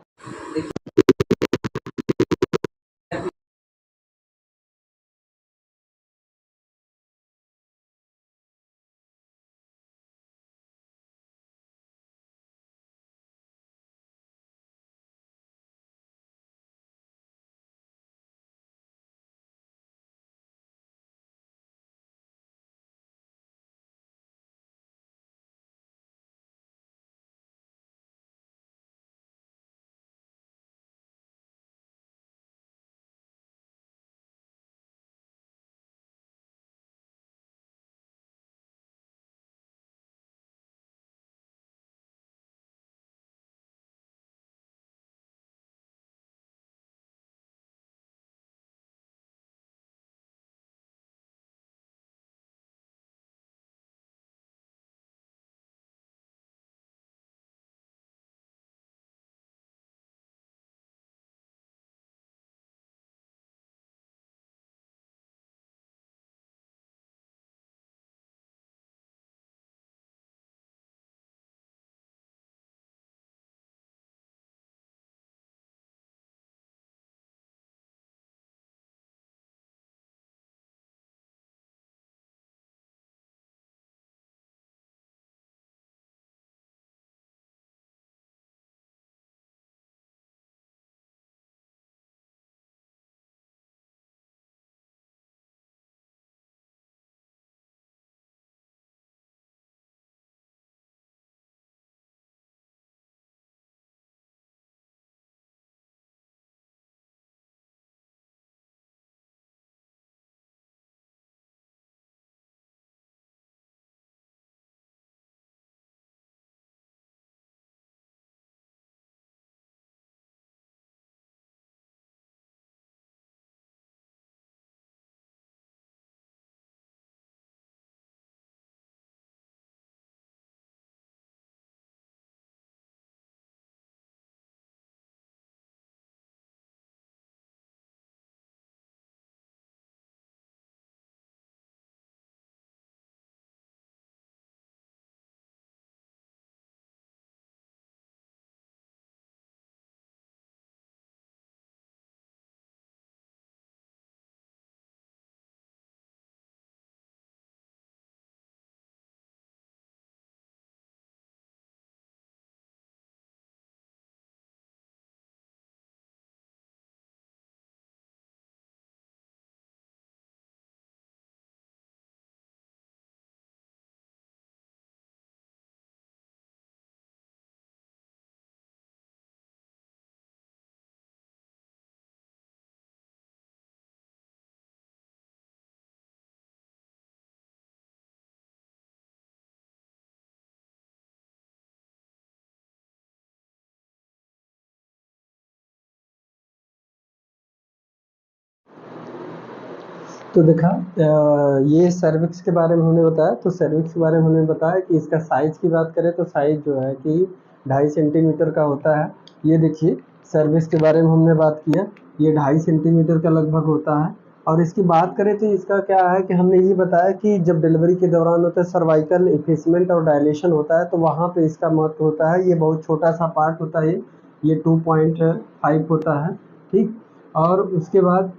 तो देखा, ये सर्विक्स के बारे में हमने बताया। तो सर्विक्स के बारे में हमने बताया कि इसका साइज की बात करें तो साइज जो है कि 2.5 सेंटीमीटर का होता है। ये देखिए, सर्विक्स के बारे में हमने बात किया, ये 2.5 सेंटीमीटर का लगभग होता है। और इसकी बात करें तो इसका क्या है कि हमने ये बताया कि जब डिलीवरी के दौरान होता है सर्वाइकल इफेसमेंट और डायलेशन होता है, तो वहाँ पे इसका महत्व होता है। ये बहुत छोटा सा पार्ट होता है, ये 2.5 होता है, ठीक। और उसके बाद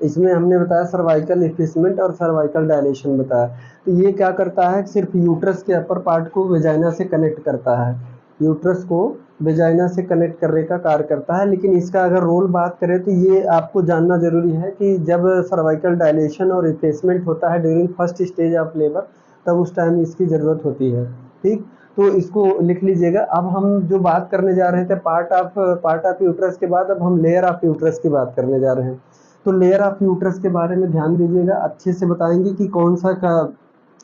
इसमें हमने बताया सर्वाइकल इफेसमेंट और सर्वाइकल डायलेशन बताया। तो ये क्या करता है, सिर्फ यूट्रस के अपर पार्ट को वेजाइना से कनेक्ट करता है, यूट्रस को वेजाइना से कनेक्ट करने का कार्य करता है। लेकिन इसका अगर रोल बात करें तो ये आपको जानना जरूरी है कि जब सर्वाइकल डायलेशन और इफेसमेंट होता है during first stage of labour, तब उस टाइम इसकी ज़रूरत होती है। ठीक, तो इसको लिख लीजिएगा। अब हम जो बात करने जा रहे थे पार्ट ऑफ यूट्रस के बाद अब हम लेयर ऑफ यूट्रस की बात करने जा रहे हैं। तो लेयर ऑफ यूट्रस के बारे में ध्यान दीजिएगा, अच्छे से बताएंगे कि कौन सा का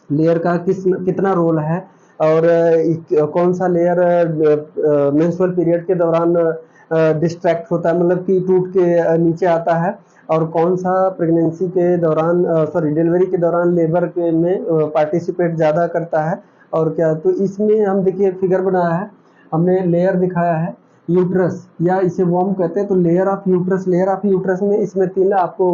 लेयर का कितना रोल है, और कौन सा लेयर मेंस्ट्रुअल पीरियड के दौरान डिस्ट्रैक्ट होता है, मतलब कि टूट के नीचे आता है, और कौन सा प्रेगनेंसी के दौरान डिलीवरी के दौरान लेबर के में पार्टिसिपेट ज़्यादा करता है और क्या। तो इसमें हम देखिए फिगर बनाया है, हमने लेयर दिखाया है यूट्रस, या इसे वॉर्म कहते हैं। तो लेयर ऑफ यूट्रस में इसमें तीन आपको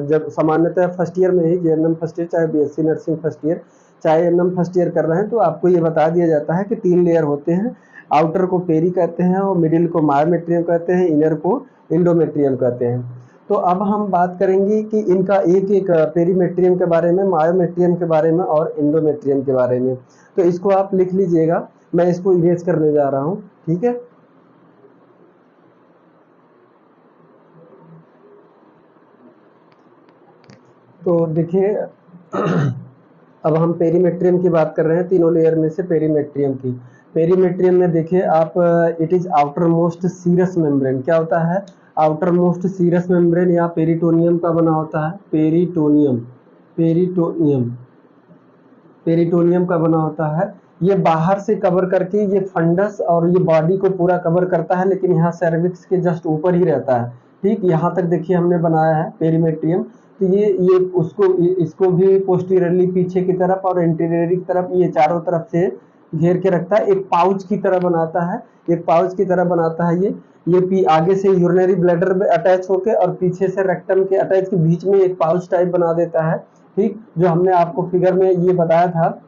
जब सामान्यतः फर्स्ट ईयर में ही जेएनएम फर्स्ट ईयर, चाहे बीएससी नर्सिंग फर्स्ट ईयर, चाहे एनएम फर्स्ट ईयर कर रहे हैं, तो आपको ये बता दिया जाता है कि 3 लेयर होते हैं। आउटर को पेरी कहते हैं, और मिडिल को मायोमेट्रियम कहते हैं, इनर को इंडोमेट्रियम कहते हैं। तो अब हम बात करेंगे कि इनका एक एक पेरीमेट्रियम के बारे में, मायोमेट्रियम के बारे में और इंडोमेट्रियम के बारे में। तो इसको आप लिख लीजिएगा, मैं इसको इरेज करने जा रहा हूँ, ठीक है। तो देखिए अब हम पेरीमेट्रियम की बात कर रहे हैं, तीनों लेयर में से पेरीमेट्रियम की। पेरीमेट्रियम में देखिए आप, it is outermost serous membrane. क्या होता है, आउटर मोस्ट सीरस मेम्ब्रेन या पेरिटोनियम का बना होता है, पेरिटोनियम का बना होता है। ये बाहर से कवर करके ये फंडस और ये बॉडी को पूरा कवर करता है, लेकिन यहाँ सर्विक्स के जस्ट ऊपर ही रहता है। ठीक, यहाँ तक देखिए हमने बनाया है पेरीमेट्रियम। तो ये उसको इसको भी पोस्टीरियरली पीछे की तरफ और इंटीरियरली की तरफ ये चारों तरफ से घेर के रखता है, एक पाउच की तरह बनाता है, एक पाउच की तरह बनाता है ये आगे से यूरिनरी ब्लैडर में अटैच होके और पीछे से रेक्टम के अटैच के बीच में एक पाउच टाइप बना देता है। ठीक, जो हमने आपको फिगर में ये बताया था,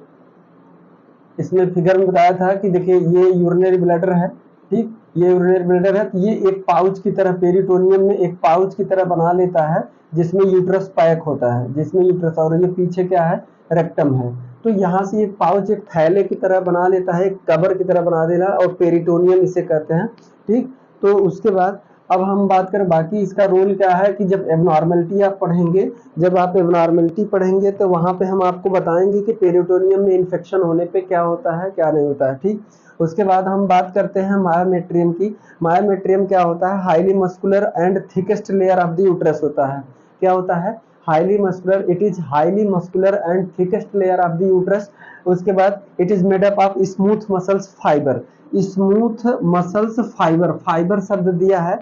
इसमें फिगर में बताया था कि देखिए ये यूरिनरी ब्लैडर है। ठीक, ये यूरिनरी ब्लैडर है, तो ये एक पाउच की तरह पेरिटोनियम में एक पाउच की तरह बना लेता है, जिसमें यूट्रस पैक होता है, जिसमें यूट्रस, और ये पीछे क्या है, रेक्टम है। तो यहाँ से एक पाउच एक थैले की तरह बना लेता है, एक कवर की तरह बना देना, और पेरिटोनियम इसे कहते हैं। ठीक, तो उसके बाद अब हम बात करें बाकी इसका रोल क्या है, कि जब एबनॉर्मलिटी आप पढ़ेंगे, जब आप एबनॉर्मलिटी पढ़ेंगे तो वहाँ पे हम आपको बताएंगे कि पेरिटोनियम में इन्फेक्शन होने पे क्या होता है, क्या नहीं होता है। ठीक, उसके बाद हम बात करते हैं मायोमेट्रियम की। मायोमेट्रियम क्या होता है, highly muscular and thickest layer of the uterus होता है। क्या होता है, highly muscular, it is highly muscular and thickest layer of the uterus. उसके बाद it is made up of smooth muscles fibre, smooth muscles fibre, fibre शब्द दिया है।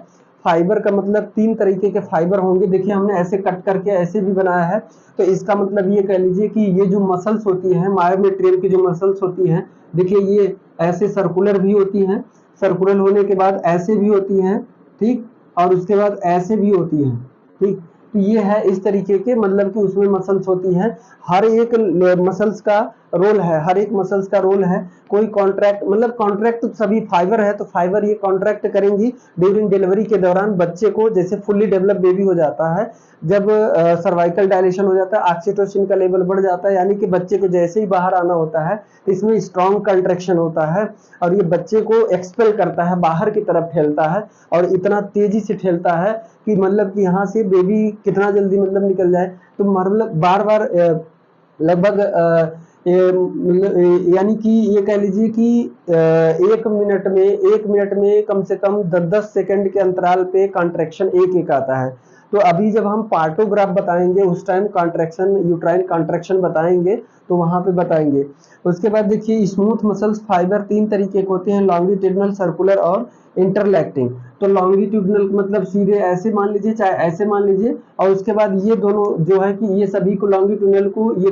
फाइबर का मतलब 3 तरीके के फाइबर होंगे, देखिए हमने ऐसे कट करके ऐसे भी बनाया है। तो इसका मतलब ये कह लीजिए कि ये जो मसल्स होती हैं, मायोमेट्रियम की जो मसल्स होती हैं, देखिए ये ऐसे सर्कुलर भी होती हैं, सर्कुलर होने के बाद ऐसे भी होती हैं। ठीक, और उसके बाद ऐसे भी होती हैं। ठीक, तो ये है इस तरीके के, मतलब कि उसमें मसल्स होती हैं। हर एक मसल्स का रोल है, हर एक मसल्स का रोल है। कोई कॉन्ट्रैक्ट, मतलब कॉन्ट्रैक्ट तो सभी फाइबर है, तो फाइबर ये कॉन्ट्रैक्ट करेंगी ड्यूरिंग डिलीवरी के दौरान। बच्चे को जैसे फुल्ली डेवलप बेबी हो जाता है, जब सर्वाइकल डायलेशन हो जाता है, ऑक्सीटोसिन का लेवल बढ़ जाता है, यानी कि बच्चे को जैसे ही बाहर आना होता है, इसमें स्ट्रॉन्ग कंट्रैक्शन होता है, और ये बच्चे को एक्सपेल करता है, बाहर की तरफ ठेलता है, और इतना तेजी से ठेलता है कि मतलब कि यहाँ से बेबी कितना जल्दी मतलब निकल जाए। तो मतलब बार बार लगभग यानी कि ये कह लीजिए कि 1 मिनट में कम से कम 10-10 सेकंड के अंतराल पे कॉन्ट्रैक्शन एक एक आता है। तो अभी जब हम पार्टोग्राफ बताएंगे उस टाइम कॉन्ट्रैक्शन, यूट्राइन कॉन्ट्रैक्शन बताएंगे, तो वहां पे बताएंगे। उसके बाद देखिए स्मूथ मसल्स फाइबर 3 तरीके के होते हैं, लॉन्गिट्यूडनल, सर्कुलर और इंटरलैक्टिंग। तो लॉन्गिट्यूडनल मतलब सीधे ऐसे मान लीजिए, चाहे ऐसे मान लीजिए, और उसके बाद ये दोनों जो है कि ये सभी को लॉन्गिट्यूडनल को ये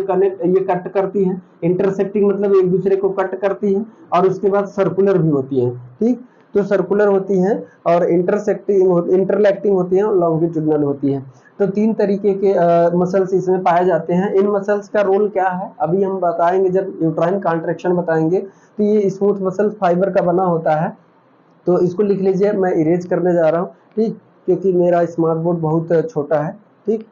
कट करती हैं, इंटरसेक्टिंग मतलब एक दूसरे को कट करती हैं, और उसके बाद सर्कुलर भी होती हैं। ठीक, तो सर्कुलर होती हैं और इंटरलैक्टिंग होती हैं और लॉन्गिट्यूडनल होती हैं। तो 3 तरीके के मसल्स इसमें पाए जाते हैं। इन मसल्स का रोल क्या है अभी हम बताएंगे, जब यूट्राइन कॉन्ट्रैक्शन बताएंगे। तो ये स्मूथ मसल फाइबर का बना होता है। तो इसको लिख लीजिए, मैं इरेज करने जा रहा हूँ। ठीक, क्योंकि मेरा स्मार्ट बोर्ड बहुत छोटा है। ठीक,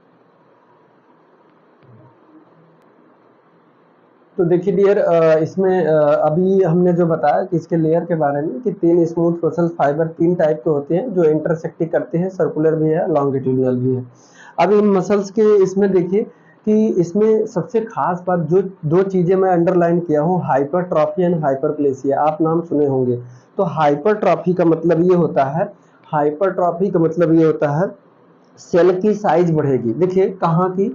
तो देखिए डियर, इसमें अभी हमने जो बताया कि इसके लेयर के बारे में कि 3 स्मूथ मसल फाइबर 3 टाइप के होते हैं जो इंटरसेक्ट करते हैं, सर्कुलर भी है, लॉन्गिट्यूडिनल भी है। अब इन मसल्स के इसमें देखिए कि इसमें सबसे खास बात जो 2 चीजें मैं अंडरलाइन किया हूँ, हाइपरट्रॉफी एंड हाइपरप्लेसिया, आप नाम सुने होंगे। तो हाइपरट्रॉफी का मतलब ये होता है, हाइपरट्रॉफी का मतलब ये होता है सेल की साइज बढ़ेगी। देखिए कहाँ की,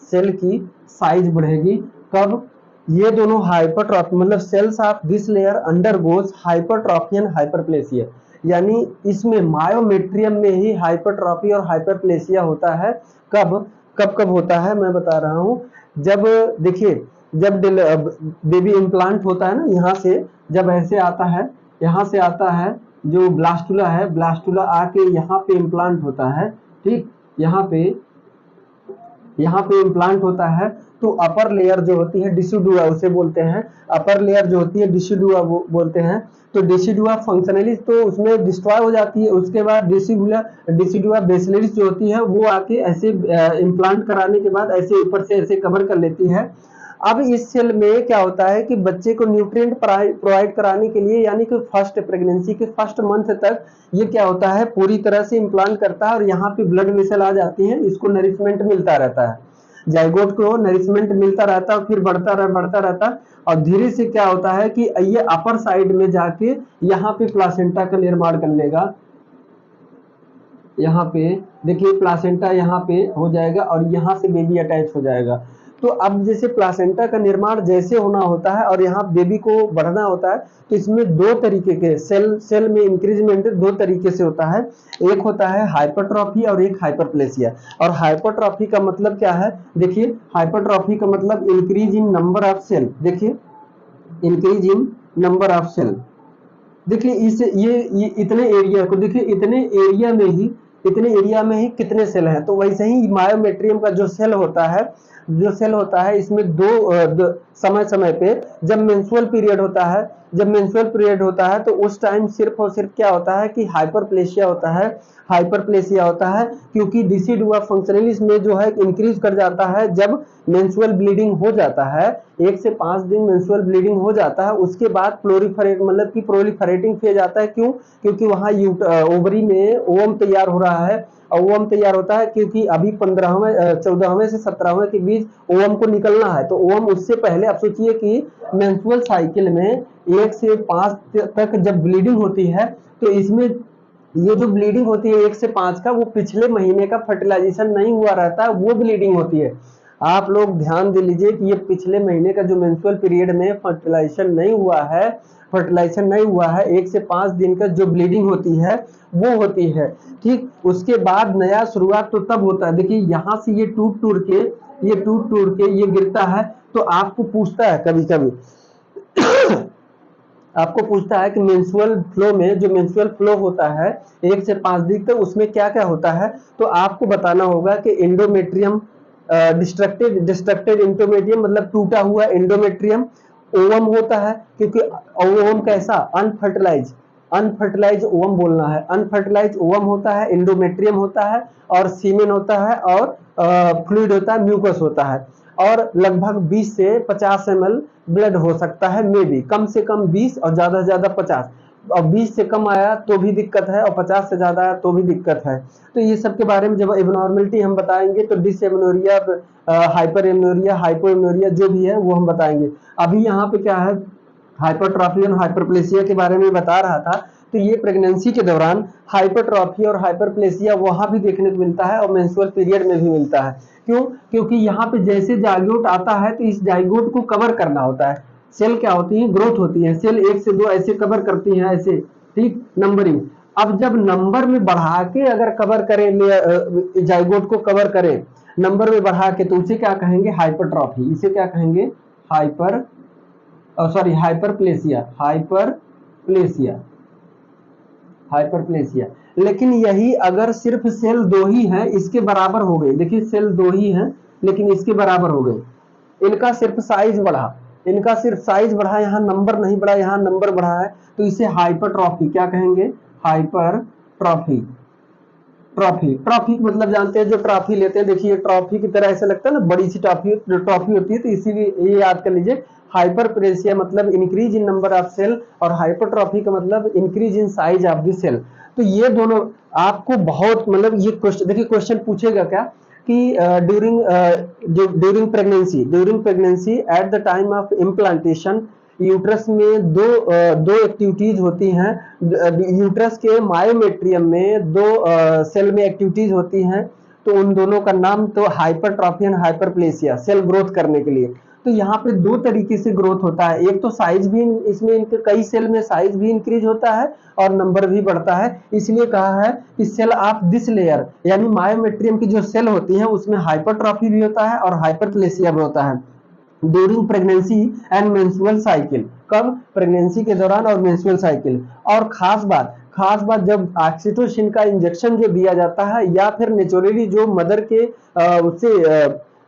सेल की साइज बढ़ेगी कब, ये दोनों हाइपरट्रॉफी मतलब cells of this layer undergoes hypertrophy and hyperplasia, यानी इसमें मायोमेट्रियम में ही हाइपरट्रॉफी और हाइपरप्लेसिया होता है। कब कब कब होता है मैं बता रहा हूं, जब देखिए जब बेबी इम्प्लांट होता है ना, यहाँ से जब ऐसे आता है, यहाँ से आता है जो ब्लास्टुला है, ब्लास्टुला आके यहाँ पे इम्प्लांट होता है, ठीक, यहाँ पे इम्प्लांट होता है। तो अपर लेयर जो होती है डिसिडुआ उसे बोलते हैं, अपर लेयर जो होती है डिसिडुआ बोलते हैं। तो डिसिडुआ फंक्शनली तो उसमें डिस्ट्रॉय हो जाती है, उसके बाद डिसिडुआ बेसिलरिस जो होती है वो आके ऐसे इम्प्लांट कराने के बाद ऐसे ऊपर से ऐसे कवर कर लेती है। अब इस सेल में क्या होता है कि बच्चे को न्यूट्रिएंट प्रोवाइड कराने के लिए, यानी कि फर्स्ट प्रेगनेंसी के फर्स्ट मंथ तक ये क्या होता है पूरी तरह से इम्प्लांट करता है और यहाँ पे ब्लड वेसल आ जाती है, इसको नरिशमेंट मिलता रहता है, जाइगोट को नरिशमेंट मिलता रहता है, फिर बढ़ता रहता और धीरे से क्या होता है कि ये अपर साइड में जाके यहाँ पे प्लासेंटा का निर्माण कर लेगा। यहाँ पे देखिए प्लासेंटा यहाँ पे हो जाएगा और यहाँ से बेबी अटैच हो जाएगा। तो अब जैसे प्लासेंटा का निर्माण जैसे होना होता है और यहाँ बेबी को बढ़ना होता है, तो इसमें 2 तरीके के सेल में इंक्रीजमेंट 2 तरीके से होता है, एक होता है हाइपरट्रॉफी और एक हाइपरप्लेसिया। और हाइपरट्रॉफी का मतलब क्या है, देखिए हाइपरट्रॉफी का मतलब increase in number of cell, देखिए increase in number of cell. देखिए इस ये इतने एरिया को देखिए, इतने एरिया में ही कितने सेल हैं। तो वैसे ही मायोमेट्रियम का जो सेल होता है इसमें दो समय समय पे जब मेंस्ट्रुअल पीरियड होता है तो उस टाइम सिर्फ और सिर्फ क्या होता है कि हाइपरप्लेसिया होता है, क्योंकि डिसिडुआ फंक्शनलिस में जो है इंक्रीज कर जाता है जब मेंस्ट्रुअल ब्लीडिंग हो जाता है, 1 से 5 दिन मेंस्ट्रुअल ब्लीडिंग हो जाता है, उसके बाद प्रोलिफरेटिंग फेज आता है। क्यों? क्योंकि वहां ओवरी में ओवम तैयार हो रहा है और ओवम तैयार होता है क्योंकि अभी 14वें से 17वें के बीच ओवम को निकलना है। तो ओवम उससे पहले, आप सोचिए कि मेंस्ट्रुअल साइकिल में 1 से 5 तक जब ब्लीडिंग होती है, तो इसमें ये जो ब्लीडिंग होती है 1 से 5 का, वो पिछले महीने का फर्टिलाइजेशन नहीं हुआ रहता है, वो ब्लीडिंग होती है। आप लोग ध्यान दे लीजिए कि ये पिछले महीने का जो मेंस्ट्रुअल पीरियड में फर्टिलाइजेशन नहीं हुआ है 1 से 5 दिन का जो ब्लीडिंग होती है वो होती है, ठीक। उसके बाद नया शुरुआत तो तब होता है, देखिए यहाँ से ये टूट के ये गिरता है। तो आपको पूछता है कभी कभी आपको पूछता है कि मेंस्ट्रुअल फ्लो होता है 1 से 5 दिन तक, उसमें क्या क्या होता है। तो आपको बताना होगा कि एंडोमेट्रियम डिस्ट्रक्टेड एंडोमेट्रियम मतलब टूटा हुआ एंडोमेट्रियम, ओवम होता है, क्योंकि ओवम कैसा अनफर्टिलाइज ओवम बोलना है, अनफर्टिलाइज ओवम होता है, एंडोमेट्रियम होता है और सीमेन होता है और फ्लूइड होता है, म्यूकस होता है। और लगभग 20 से 50 ml ब्लड हो सकता है, मे बी कम से कम 20 और ज्यादा से ज्यादा 50, और 20 से कम आया तो भी दिक्कत है और 50 से ज्यादा आया तो भी दिक्कत है। तो ये सब के बारे में जब एबनॉर्मलिटी हम बताएंगे तो डिसएमनोरिया, हाइपर एमनोरिया, हाइपोएमनोरिया जो भी है वो हम बताएंगे। अभी यहाँ पे क्या है, हाइपरट्रॉफी और हाइपरप्लेसिया के बारे में बता रहा था। तो ये प्रेगनेंसी के दौरान हाइपरट्रॉफी और हाइपरप्लेसिया वहां भी देखने को मिलता है और मेंस्ट्रुअल पीरियड में भी मिलता है। क्यों? क्योंकि यहाँ पे जैसे जाइगोट आता है तो इस जाइगोट को कवर करना होता है। सेल क्या होती है, ग्रोथ होती है, सेल 1 से 2 ऐसे कवर करती हैं ऐसे, ठीक, नंबरिंग। अब जब नंबर में बढ़ा के अगर कवर करें, जाइगोट को कवर करें नंबर में बढ़ा के, तो उसे क्या कहेंगे, हाइपरट्रॉफी। इसे क्या कहेंगे, हाइपरप्लेसिया। लेकिन यही अगर सिर्फ सेल 2 ही है, इसके बराबर हो गए, देखिए सेल 2 ही है लेकिन इसके बराबर हो गए, इनका सिर्फ साइज बढ़ा, यहाँ नंबर नहीं बढ़ा, यहाँ नंबर बढ़ा है, तो इसे हाइपरट्रॉफी क्या कहेंगे, हाइपरट्रॉफी। ट्रॉफी, ट्रॉफी मतलब जानते हैं जो ट्रॉफी लेते हैं, देखिए ट्रॉफी की तरह ऐसा लगता है ना, बड़ी सी ट्रॉफी जो ट्रॉफी होती है, तो इसीलिए ये याद कर लीजिए। हाइपरप्लेसिया मतलब increase in number of cell, और हाइपरट्रॉफी का मतलब increase in size of the cell. तो ये दोनों आपको बहुत मतलब ये क्वेश्चन देखिए, क्वेश्चन पूछेगा क्या कि during pregnancy at the time of implantation uterus में दो एक्टिविटीज होती हैं। यूट्रस के मायोमेट्रियम में दो सेल में एक्टिविटीज होती हैं, तो उन दोनों का नाम तो hypertrophy and hyperplasia, cell growth करने के लिए। तो यहाँ पे दो तरीके से ग्रोथ होता है, एक तो साइज भी, इसमें इनके कई सेल में साइज भी इंक्रीज होता है और नंबर भी बढ़ता है। इसलिए कहा है कि सेल ऑफ दिस लेयर, यानी मायोमेट्रियम की जो सेल होती है उसमें हाइपरट्रॉफी भी होता है और हाइपरप्लेसिया भी होता है during pregnancy and menstrual cycle. कब? प्रेगनेंसी के दौरान और मेंस्ट्रुअल साइकिल। और खास बात जब ऑक्सीटोसिन का इंजेक्शन जो दिया जाता है, या फिर नेचुरली जो मदर के उससे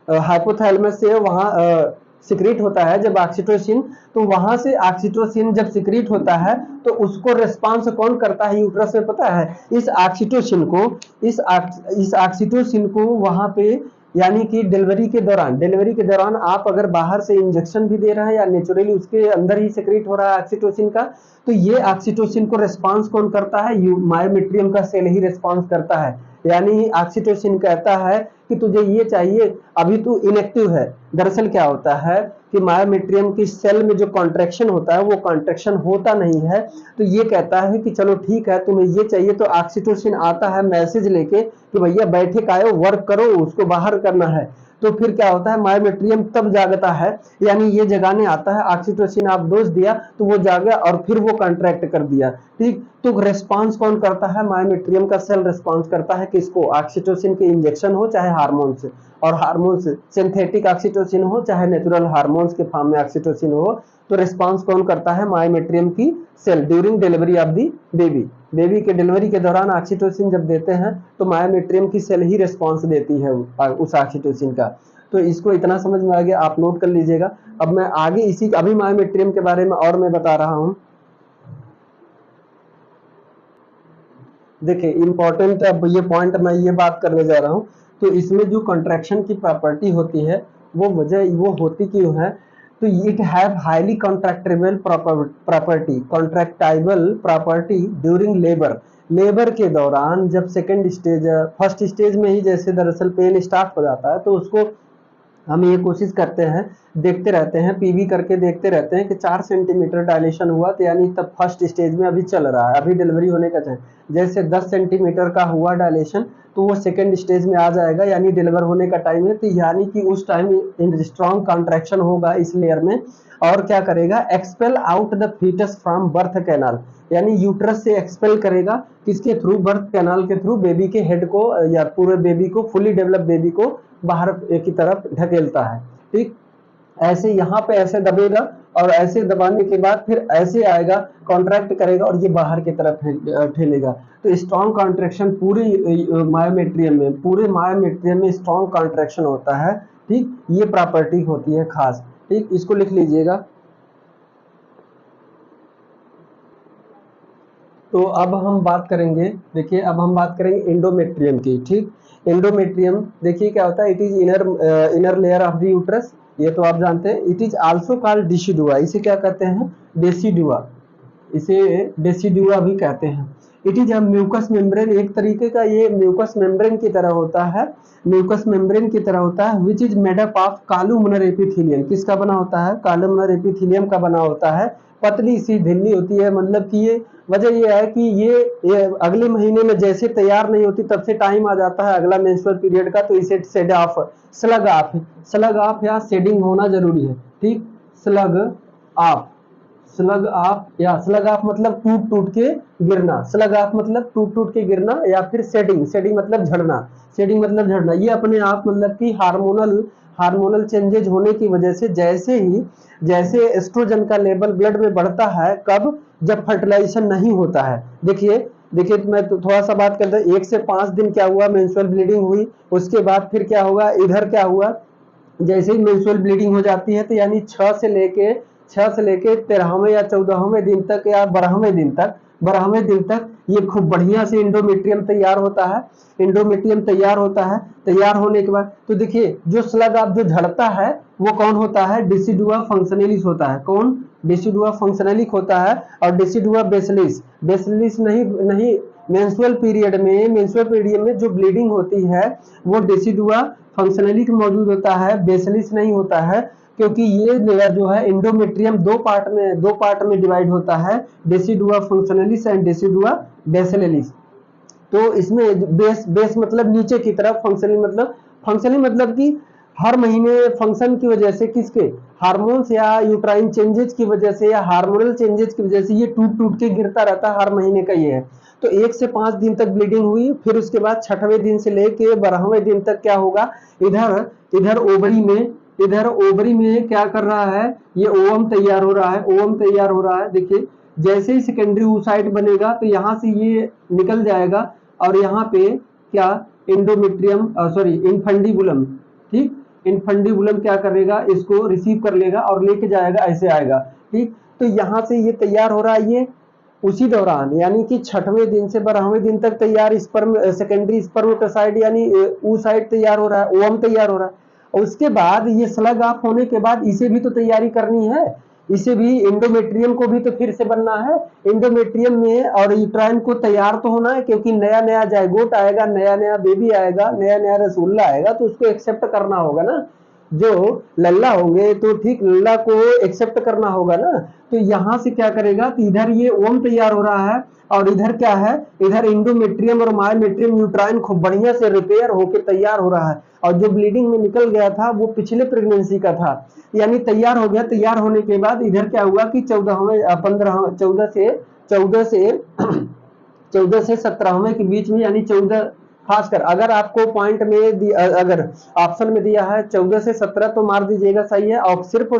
हाइपोथैलेमस से वहां सिक्रीट होता है जब ऑक्सीटोसिन, तो वहां से ऑक्सीटोसिन जब सिक्रीट होता है तो उसको रिस्पांस कौन करता है यूट्रस में, पता है? इस ऑक्सीटोसिन को वहां पे, यानी कि डिलीवरी के दौरान आप अगर बाहर से इंजेक्शन भी दे रहे हैं या नेचुरली उसके अंदर ही सिक्रीट हो रहा है ऑक्सीटोसिन का, तो ये ऑक्सीटोसिन को रिस्पांस कौन करता है? मायोमेट्रियम का सेल ही रिस्पांस करता है। यानी ऑक्सीटोसिन कहता है कि तुझे ये चाहिए, अभी तू इनएक्टिव है। दरअसल क्या होता है कि मायोमेट्रियम की सेल में जो कॉन्ट्रैक्शन होता है वो कॉन्ट्रैक्शन होता नहीं है, तो ये कहता है कि चलो ठीक है तुम्हें ये चाहिए, तो ऑक्सीटोसिन आता है मैसेज लेके कि भैया बैठे का आयो, वर्क करो, उसको बाहर करना है। तो फिर क्या होता है, मायोमेट्रियम तब जागता है, यानी ये जगाने आता है। ऑक्सीटोसिन आप डोज दिया तो वो जागा और फिर वो कॉन्ट्रैक्ट कर दिया, ठीक। तो रेस्पॉन्स कौन करता है? मायोमेट्रियम का सेल रेस्पॉन्स करता है किसको? ऑक्सीटोसिन के इंजेक्शन हो चाहे हार्मोन से, और हार्मोन से सिंथेटिक ऑक्सीटोसिन हो चाहे नेचुरल हार्मोन्स के फॉर्म में ऑक्सीटोसिन हो, तो रिस्पांस कौन करता है? मायोमेट्रियम की cell during delivery of the baby के डिलीवरी के दौरान ऑक्सीटोसिन जब देते हैं तो मायोमेट्रियम की सेल ही रिस्पांस देती है उस ऑक्सीटोसिन का। तो इसको इतना समझ में आ गया, आप नोट कर लीजिएगा। अब मैं आगे इसी अभी मायोमेट्रियम के बारे में और मैं बता रहा हूं। देखिए इंपॉर्टेंट, अब ये पॉइंट मैं ये बात करने जा रहा हूं। तो इसमें जो कंट्रैक्शन की प्रॉपर्टी होती है वो होती क्यों है? तो it have highly contractable property, contractible property during labour के दौरान। जब फर्स्ट स्टेज में ही जैसे दरअसल पेन स्टार्ट हो जाता है, तो उसको हम ये कोशिश करते हैं, देखते रहते हैं, पीवी करके देखते रहते हैं कि 4 सेंटीमीटर डायलेशन हुआ, तो यानी तब फर्स्ट स्टेज में अभी चल रहा है, अभी डिलीवरी होने का टाइम। जैसे 10 सेंटीमीटर का हुआ डायलेशन तो वो सेकंड स्टेज में आ जाएगा, यानी डिलीवर होने का टाइम है। तो यानी कि उस टाइम स्ट्रॉन्ग कॉन्ट्रैक्शन होगा इस लेयर में, और क्या करेगा? Expel out the foetus from birth canal, यानी यूट्रस से एक्सपेल करेगा किसके थ्रू? बर्थ कैनाल के थ्रू बेबी के हेड को, या पूरे बेबी को, फुली डेवलप बेबी को बाहर की तरफ ढकेलता है, ठीक। ऐसे यहाँ पे ऐसे दबेगा और ऐसे दबाने के बाद फिर ऐसे आएगा, कॉन्ट्रैक्ट करेगा और ये बाहर की तरफ ठेलेगा। तो स्ट्रॉन्ग कॉन्ट्रैक्शन पूरे मायोमेट्रियम में स्ट्रॉन्ग कॉन्ट्रैक्शन होता है, ठीक। ये प्रॉपर्टी होती है खास, ठीक। इसको लिख लीजिएगा। तो अब हम बात करेंगे, देखिए अब हम बात करेंगे एंडोमेट्रियम की, ठीक। एंडोमेट्रियम देखिए क्या होता है, it is inner layer of the uterus, ये तो आप जानते हैं। It is also called decidua, इसे क्या कहते हैं? डेसिडुआ, इसे डेसिडुआ भी कहते हैं। It is a mucous membrane, एक तरीके का ये म्यूकस मेम्ब्रेन की तरह होता है, म्यूकस मेम्ब्रेन की तरह होता है, which is made up of columnar epithelium. किसका बना होता है? कॉलुमनर एपिथेलियम का बना होता है। पतली सी झिल्ली होती है, मतलब कि ये वजह ये है कि ये अगले महीने में जैसे तैयार नहीं होती तब से टाइम आ जाता है अगला मेंस्ट्रुअल पीरियड का, तो इसे स्लग ऑफ या शेडिंग होना जरूरी है, ठीक। स्लग ऑफ, स्लग ऑफ मतलब टूट टूट के गिरना, स्लग ऑफ मतलब टूट टूट के गिरना, या फिर सेडिंग मतलब झड़ना। ये अपने आप मतलब कि हार्मोनल चेंजेज होने की वजह से, जैसे एस्ट्रोजन का लेवल ब्लड में बढ़ता है, कब? जब फर्टिलाइजेशन नहीं होता है। देखिए मैं तो थोड़ा सा बात करता हूँ। 1 से 5 दिन क्या हुआ? मेंस्ट्रुअल ब्लीडिंग हुई, उसके बाद फिर क्या होगा? इधर क्या हुआ? जैसे ही मेंस्ट्रुअल ब्लीडिंग हो जाती है तो यानी 6 से लेके 6 से लेके 13वें या 14वें दिन तक या 12वें दिन तक ये खूब बढ़िया से इंडोमेट्रियम तैयार होता है। इंडोमेट्रियम तैयार होता है। तैयार होने के बाद तो देखिए जो स्लग आप जो झड़ता है वो कौन होता है, डिसिडुआ फंक्शनलिस होता है। कौन, डिसिडुआ फंक्शनलिस होता है। और डिसिडुआ बेसिलिस, बेसिलिस नहीं मेंस्ट्रुअल पीरियड में जो ब्लीडिंग होती है वो डिसिडुआ फंक्शनलिस मौजूद होता है, बेसिलिस नहीं होता है। क्योंकि ये लेयर जो है इंडोमेट्रियम दो पार्ट में डिवाइड होता है, डेसिडुआ फंक्शनलिस एंड डेसिडुआ बेसिलिस। तो इसमें बेस मतलब नीचे की तरफ, फंक्शनली मतलब कि हर महीने फंक्शन की वजह से, किसके, हार्मोन्स या यूट्राइन चेंजेस की वजह से या हार्मोनल चेंजेस की वजह से ये टूट टूट के गिरता रहता है। हर महीने का ये है। तो 1 से 5 दिन तक ब्लीडिंग हुई, फिर उसके बाद 6वें दिन से लेके 12वें दिन तक क्या होगा, इधर ओवरी में क्या कर रहा है, ये ओवम तैयार हो रहा है। देखिए जैसे ही सेकेंडरी oocyte बनेगा तो यहाँ से ये निकल जाएगा और यहाँ पे क्या, इंडोमेट्रियम इनफंडिबुलम, ठीक, इनफंडिबुलम क्या करेगा, इसको रिसीव कर लेगा और लेके जाएगा, ऐसे आएगा, ठीक। तो यहाँ से ये तैयार हो रहा है, ये उसी दौरान यानी कि 6वें दिन से 12वें दिन तक तैयार सेकेंडरी स्पर्मेटोसाइट यानी oocyte तैयार हो रहा है, ओवम तैयार हो रहा है। और उसके बाद ये स्लग ऑफ होने के बाद इसे भी तो तैयारी करनी है, इसे भी इंडोमेट्रियम को भी तो फिर से बनना है। इंडोमेट्रियम में और यूट्राइन को तैयार तो होना है, क्योंकि नया नया जायगोट आएगा, नया नया बेबी आएगा, नया नया रसूला आएगा, तो उसको एक्सेप्ट करना होगा ना। जो लल्ला होंगे तो ठीक, लल्ला को एक्सेप्ट करना होगा ना। तो यहाँ से क्या करेगा, तो इधर ये ओम तैयार हो रहा है और इधर क्या है, इधर इंडोमेट्रियम और मायोमेट्रियम यूट्राइन खूब बढ़िया से रिपेयर होकर तैयार हो रहा है। और जो ब्लीडिंग में निकल गया था वो पिछले प्रेगनेंसी का था, यानी तैयार हो गया। तैयार होने के बाद इधर क्या हुआ कि 14 से 17वें के बीच में, यानी 14, खासकर अगर आपको पॉइंट में अगर ऑप्शन में दिया है 14 से 17 तो मार दीजिएगा, सही है। और सिर्फ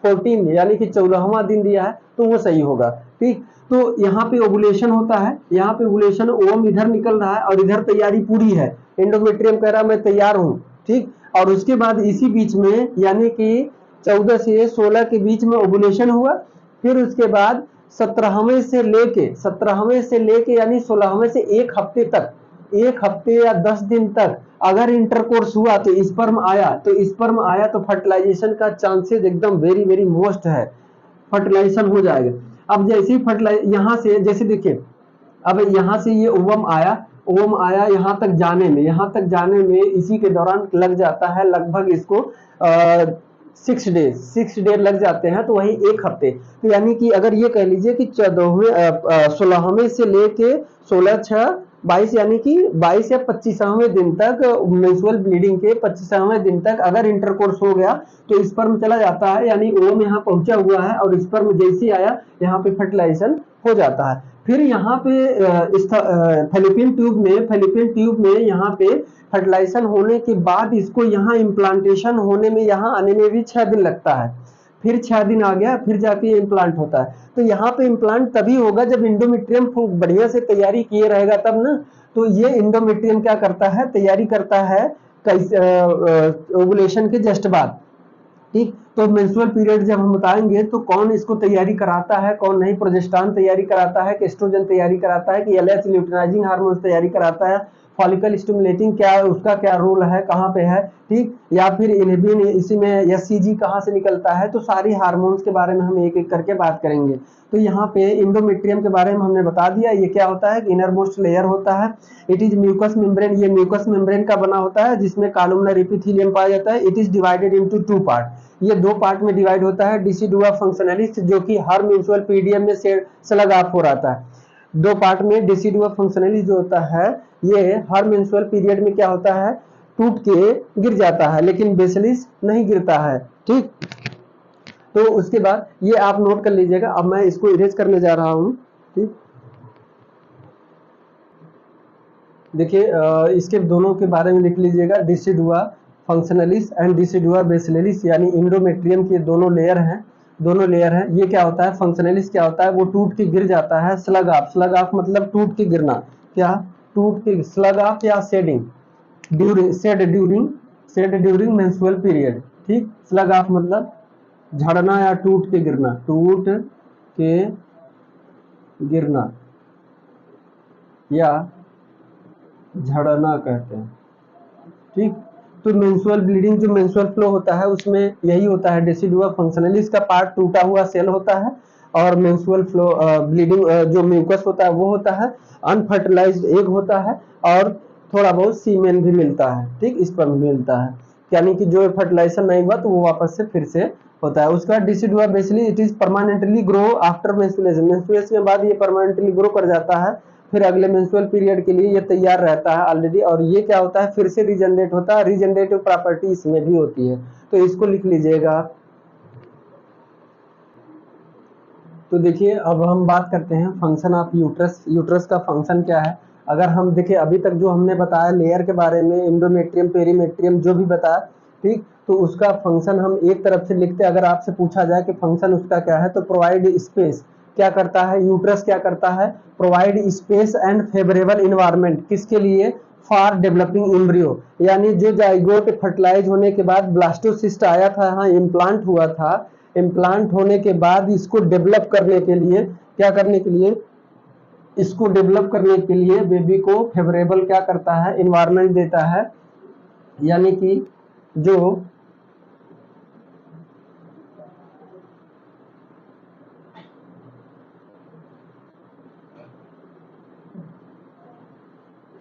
14 यानी कि 14वां दिन दिया है तो वो सही होगा, ठीक। तो यहाँ पे ओवुलेशन होता है, यहाँ पे ओवुलेशन, ओवम इधर निकल रहा है और इधर तैयारी पूरी है। इंडोमेट्रियम कह रहा है मैं तैयार हूँ, ठीक। और उसके बाद इसी बीच में यानी कि 14 से 16 के बीच में ओवुलेशन हुआ। फिर उसके बाद 17वें से लेके यानी 16वें से 1 हफ्ते तक, 1 हफ्ते या 10 दिन तक अगर इंटरकोर्स हुआ तो स्पर्म आया तो फर्टिलाइजेशन का चांसेस एकदम वेरी वेरी मोस्ट है, फर्टिलाइजेशन हो जाएगा। अब जैसे ही यहाँ से जैसे देखिए, अब यहाँ से ये ओवम आया यहाँ तक जाने में इसी के दौरान लग जाता है लगभग इसको 6 डेज लग जाते हैं, तो वही 1 हफ्ते। तो यानी कि अगर ये कह लीजिए कि 16वें से लेके 16/6/22 यानी कि 22 या 25वें दिन तक, मेंस्ट्रुअल ब्लीडिंग के 25वें दिन तक अगर इंटरकोर्स हो गया तो स्पर्म चला जाता है, यानी ओवम यहाँ पहुंचा हुआ है और स्पर्म जैसे ही आया यहाँ पे फर्टिलाइजेशन हो जाता है। फिर यहाँ पे फैलोपियन ट्यूब में यहाँ पे फर्टिलाइजेशन होने के बाद इसको यहाँ इम्प्लांटेशन होने में, यहाँ आने में भी 6 दिन लगता है। फिर 6 दिन आ गया, फिर जाके इम्प्लांट होता है। तो यहाँ पे इम्प्लांट तभी होगा जब इंडोमेट्रियम बढ़िया से तैयारी किए रहेगा तब ना। तो ये इंडोमेट्रियम क्या करता है, तैयारी करता है ओवुलेशन के जस्ट बाद, ठीक। तो मेंस्ट्रुअल पीरियड जब हम बताएंगे तो कौन इसको तैयारी कराता है, कौन नहीं, प्रोजेस्टेरॉन तैयारी कराता है कि एस्ट्रोजन तैयारी कराता है कि एलएच ल्यूटिनाइजिंग हार्मोन्स तैयारी कराता है, फॉलिकल स्टिमुलेटिंग क्या उसका क्या रोल है, कहाँ पे है, ठीक। या फिर इनहिबिन, इसी में एससीजी कहाँ से निकलता है। तो सारी हार्मोन्स के बारे में हम एक एक करके बात करेंगे। तो यहाँ पे इंडोमेट्रियम के बारे में हमने बता दिया। ये क्या होता है कि इनर मोस्ट लेयर होता है। इट इज म्यूकस मेम्ब्रेन, ये म्यूकस मेम्ब्रेन का बना होता है जिसमें कॉलमनर एपिथेलियम पाया जाता है। It is divided into 2 part, ये 2 पार्ट में डिवाइड होता है। डिसिडुआ फंक्शनलिस जो कि हर मेंस्ट्रुअल पीरियड में स्लग ऑफ हो रहा है। 2 पार्ट में डिसिडुआ फंक्शनलिस जो होता है ये हर मेंस्ट्रुअल पीरियड में क्या होता है, टूट के गिर जाता है, लेकिन बेसिलिस नहीं गिरता है, ठीक। तो उसके बाद ये आप नोट कर लीजिएगा। अब मैं इसको इरेज करने जा रहा हूं, ठीक। देखिए इसके दोनों के बारे में लिख लीजिएगा, डिसिडुआ फंक्शनलिस एंड डिसिडुआ बेसिलिस, यानी इंडोमेट्रियम के दोनों लेयर हैं। ये क्या होता है, फंक्शनलिस क्या होता है, वो टूट के गिर जाता है। स्लग ऑफ मतलब टूट के गिरना, क्या, टूट के, स्लग ऑफ या सेड ड्यूरिंग मेंस्ट्रुअल पीरियड, ठीक। स्लग ऑफ मतलब झड़ना या टूट के गिरना, टूट के गिरना या झड़ना कहते हैं। ठीक, तो मेंस्ट्रुअल ब्लीडिंग, जो मेंस्ट्रुअल फ्लो होता है उसमें यही होता है, डेसिडुआ फंक्शनलिस का पार्ट टूटा हुआ सेल होता है, और मेंस्ट्रुअल फ्लो ब्लीडिंग जो म्यूकस होता है वो होता है, अनफर्टिलाइज्ड एग होता है, और थोड़ा बहुत सीमेन भी मिलता है। ठीक, स्पर्म भी मिलता है, यानी कि जो फर्टिलाइजेशन नहीं हुआ तो वो वापस से फिर से होता है। उसके बाद decidua basically it is permanently grow after menstruation, menstruation के बाद ये परमानेंटली ग्रो कर जाता है, फिर अगले मेंस्ट्रुअल पीरियड के लिए ये तैयार रहता है ऑलरेडी, और ये क्या होता है, फिर से रीजनरेट होता है। रीजनरेटिव प्रॉपर्टी इसमें भी होती है, तो इसको लिख लीजिएगा। तो देखिए अब हम बात करते हैं फंक्शन ऑफ यूट्रस। यूट्रस का फंक्शन क्या है? अगर हम देखें अभी तक जो हमने बताया लेयर के बारे में, इंडोमेट्रियम, पेरीमेट्रियम, जो भी बताया, ठीक, तो उसका फंक्शन हम एक तरफ से लिखते हैं। अगर आपसे पूछा जाए कि फंक्शन उसका क्या है, तो प्रोवाइड स्पेस क्या करता है, यूट्रस क्या करता है, provide space and favourable environment, किसके लिए, फॉर डेवलपिंग एम्ब्रियो, यानी जो जाइगोट फर्टिलाइज होने के बाद ब्लास्टोसिस्ट आया था, हाँ इम्प्लांट हुआ था, इम्प्लांट होने के बाद इसको डेवलप करने के लिए, क्या करने के लिए, इसको डेवलप करने के लिए बेबी को फेवरेबल क्या करता है, इन्वायरमेंट देता है, यानी कि जो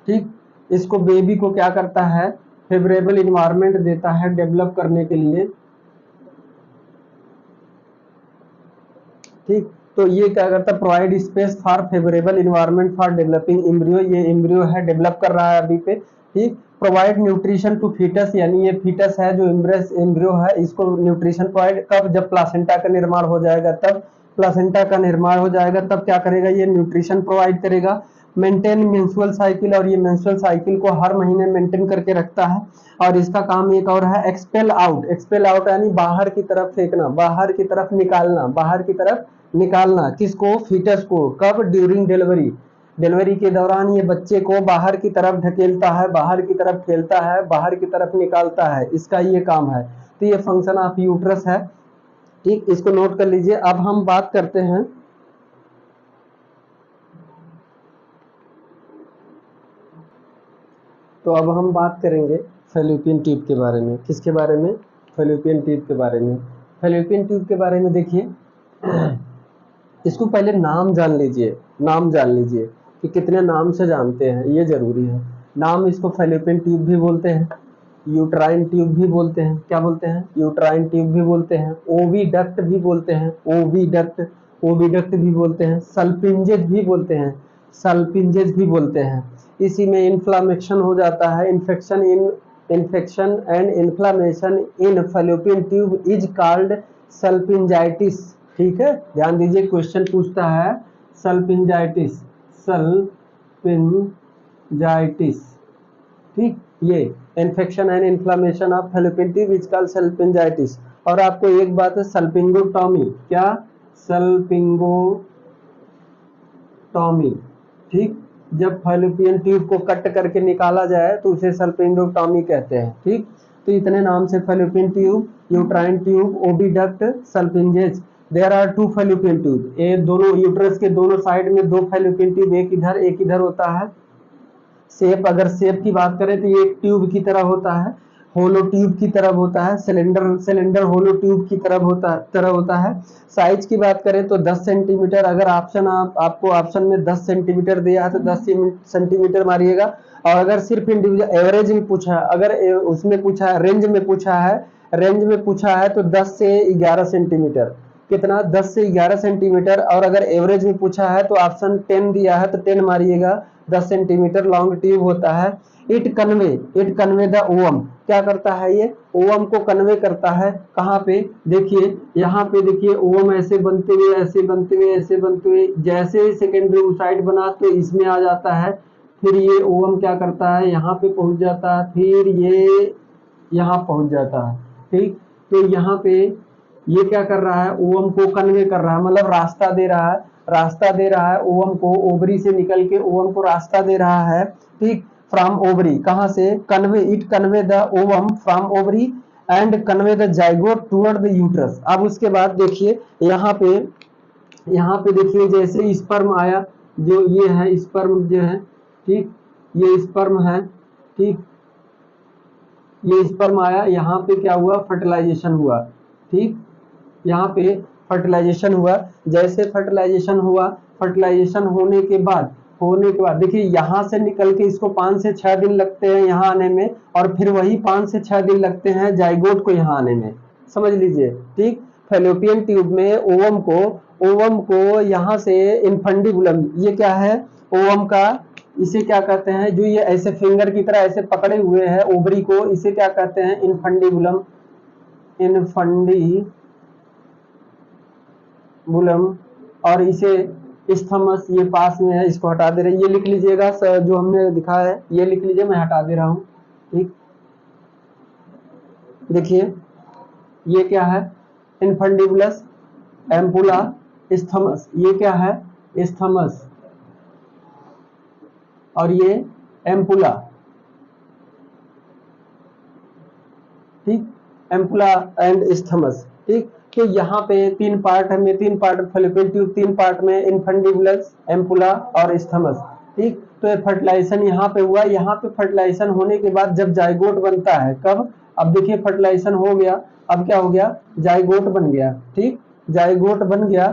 ठीक, इसको बेबी को क्या करता है, फेवरेबल इन्वायरमेंट देता है डेवलप करने के लिए। ठीक, तो ये क्या करता है, provide space for favourable environment for developing embryo, ये एम्ब्रियो है डेवलप कर रहा है अभी पे। ठीक, प्रोवाइड न्यूट्रिशन टू फीटस, यानी ये फीटस है जो एम्ब्रियो है, इसको न्यूट्रिशन प्रोवाइड कब, जब प्लासेंटा का निर्माण हो जाएगा तब, प्लासेंटा का निर्माण हो जाएगा तब क्या करेगा, ये न्यूट्रिशन प्रोवाइड करेगा। मेंटेन मेंस्ट्रुअल साइकिल, और ये मेंस्ट्रुअल साइकिल को हर महीने मेंटेन करके रखता है। और इसका काम एक और है, एक्सपेल आउट, एक्सपेल आउट यानी बाहर की तरफ फेंकना, बाहर की तरफ निकालना, बाहर की तरफ निकालना, किसको, फीटस को, कब, ड्यूरिंग डिलीवरी, डिलीवरी के दौरान ये बच्चे को बाहर की तरफ ढकेलता है, बाहर की तरफ ठेलता है, बाहर की तरफ निकालता है, इसका ये काम है। तो ये फंक्शन ऑफ यूट्रस है। ठीक, इसको नोट कर लीजिए। अब हम बात करते हैं, तो अब हम बात करेंगे फैलोपियन ट्यूब के बारे में। किसके बारे में, फैलोपियन ट्यूब के बारे में। फैलोपियन ट्यूब के बारे में देखिए, इसको पहले नाम जान लीजिए, नाम जान लीजिए कि कितने नाम से जानते हैं, ये जरूरी है। नाम, इसको फैलोपियन ट्यूब भी बोलते हैं, यूट्राइन ट्यूब भी बोलते हैं, क्या बोलते हैं, यूट्राइन ट्यूब भी बोलते हैं, ओविडक्ट भी बोलते हैं, ओविडक्ट, ओविडक्ट भी बोलते हैं, सल्पिंजेज भी बोलते हैं, सल्पिंजेज भी बोलते हैं। इसी में इन्फ्लामेशन हो जाता है, infection and inflammation in fallopian tube is called salpingitis. ठीक है, ध्यान दीजिए, क्वेश्चन पूछता है सल्पिंजाइटिस, सल्पिंजाइटिस। ठीक, ये infection and inflammation of fallopian tube is called salpingitis. और आपको एक बात है, सल्पिंगोटॉमी, क्या, सल्पिंगोटॉमी। ठीक, जब फैलोपियन ट्यूब को कट करके निकाला जाए तो उसे सल्पिंगोटॉमी कहते हैं। ठीक, तो इतने नाम से fallopian tube, uterine tube, oviduct, salpinges. There are two fallopian tube, ये दोनों यूट्रस के दोनों साइड में दो फैलोपियन ट्यूब, एक इधर होता है। शेप, अगर शेप की बात करें तो ये एक ट्यूब की तरह होता है, होलो ट्यूब की तरह होता है, सिलेंडर होलो ट्यूब की तरह होता है। साइज की बात करें तो 10 सेंटीमीटर, अगर आपको ऑप्शन में 10 सेंटीमीटर दिया है तो 10 सेंटीमीटर मारिएगा। और अगर सिर्फ इंडिविजुअल एवरेज में पूछा है, अगर उसमें पूछा है, रेंज में पूछा है तो 10 से 11 सेंटीमीटर, कितना, 10 से 11 सेंटीमीटर। और अगर एवरेज में पूछा है तो ऑप्शन 10 दिया है तो 10 मारिएगा, 10 सेंटीमीटर लॉन्ग ट्यूब होता है। इट कन्वे द ओवम, क्या करता है, ये ओवम को कन्वे करता है, कहाँ पे, देखिए यहाँ पे, देखिए ओवम ऐसे बनते हुए, जैसे सेकेंडरी ओसाइट बना तो इसमें आ जाता है, फिर ये ओवम क्या करता है, यहाँ पे पहुंच जाता है, फिर ये यहाँ पहुंच जाता है। ठीक, तो यहाँ पे ये क्या कर रहा है, ओवम को कन्वे कर रहा है, मतलब रास्ता दे रहा है, ओवम को, ओवरी से निकल के ओवम को रास्ता दे रहा है। ठीक, फ्रॉम ओवरी, कहां से, convey, it convey the ovum from ovary and convey the zygote toward the uterus. अब उसके बाद देखिए यहाँ पे देखिए जैसे स्पर्म आया, जो ये है स्पर्म जो है, ठीक, ये स्पर्म है, ठीक, ये स्पर्म आया, यहाँ पे क्या हुआ, फर्टिलाइजेशन हुआ, ठीक, यहाँ पे फर्टिलाइजेशन हुआ। जैसे फर्टिलाइजेशन हुआ, फर्टिलाइजेशन होने के बाद देखिए यहाँ से निकल के इसको 5 से 6 दिन लगते हैं यहाँ आने में, और फिर वही 5 से 6 दिन लगते हैं जाइगोट को यहाँ आने में, समझ लीजिए, ठीक। फैलोपियन ट्यूब में ओवम को यहाँ से इनफंडिबुलम, ये क्या है ओवम का, इसे क्या कहते हैं, जो ये ऐसे फिंगर की तरह ऐसे पकड़े हुए है ओवरी को, इसे क्या कहते हैं, इनफंडिबुलम, और इसे स्थमस, ये पास में है, इसको हटा दे रहे, ये लिख लीजिएगा जो हमने दिखाया है, ये लिख लीजिए, मैं हटा दे रहा हूँ, ठीक। देखिए ये क्या है, इनफंडिबुलस, एम्पुला, स्थमस, ये क्या है, स्थमस, और ये एम्पुला, ठीक, एम्पुला एंड स्थमस, ठीक। तो यहाँ पे 3 पार्ट है, 3 पार्ट फैलोपियन ट्यूब, 3 पार्ट में इनफंडिबुलस, एम्पुला और स्थमस, ठीक। तो ये फर्टिलाइजेशन यहाँ पे हुआ, यहाँ पे फर्टिलाइजेशन होने के बाद जब जाइगोट बनता है, कब, अब देखिए फर्टिलाइजेशन हो गया, अब क्या हो गया, जाइगोट बन गया, ठीक, जाइगोट बन गया।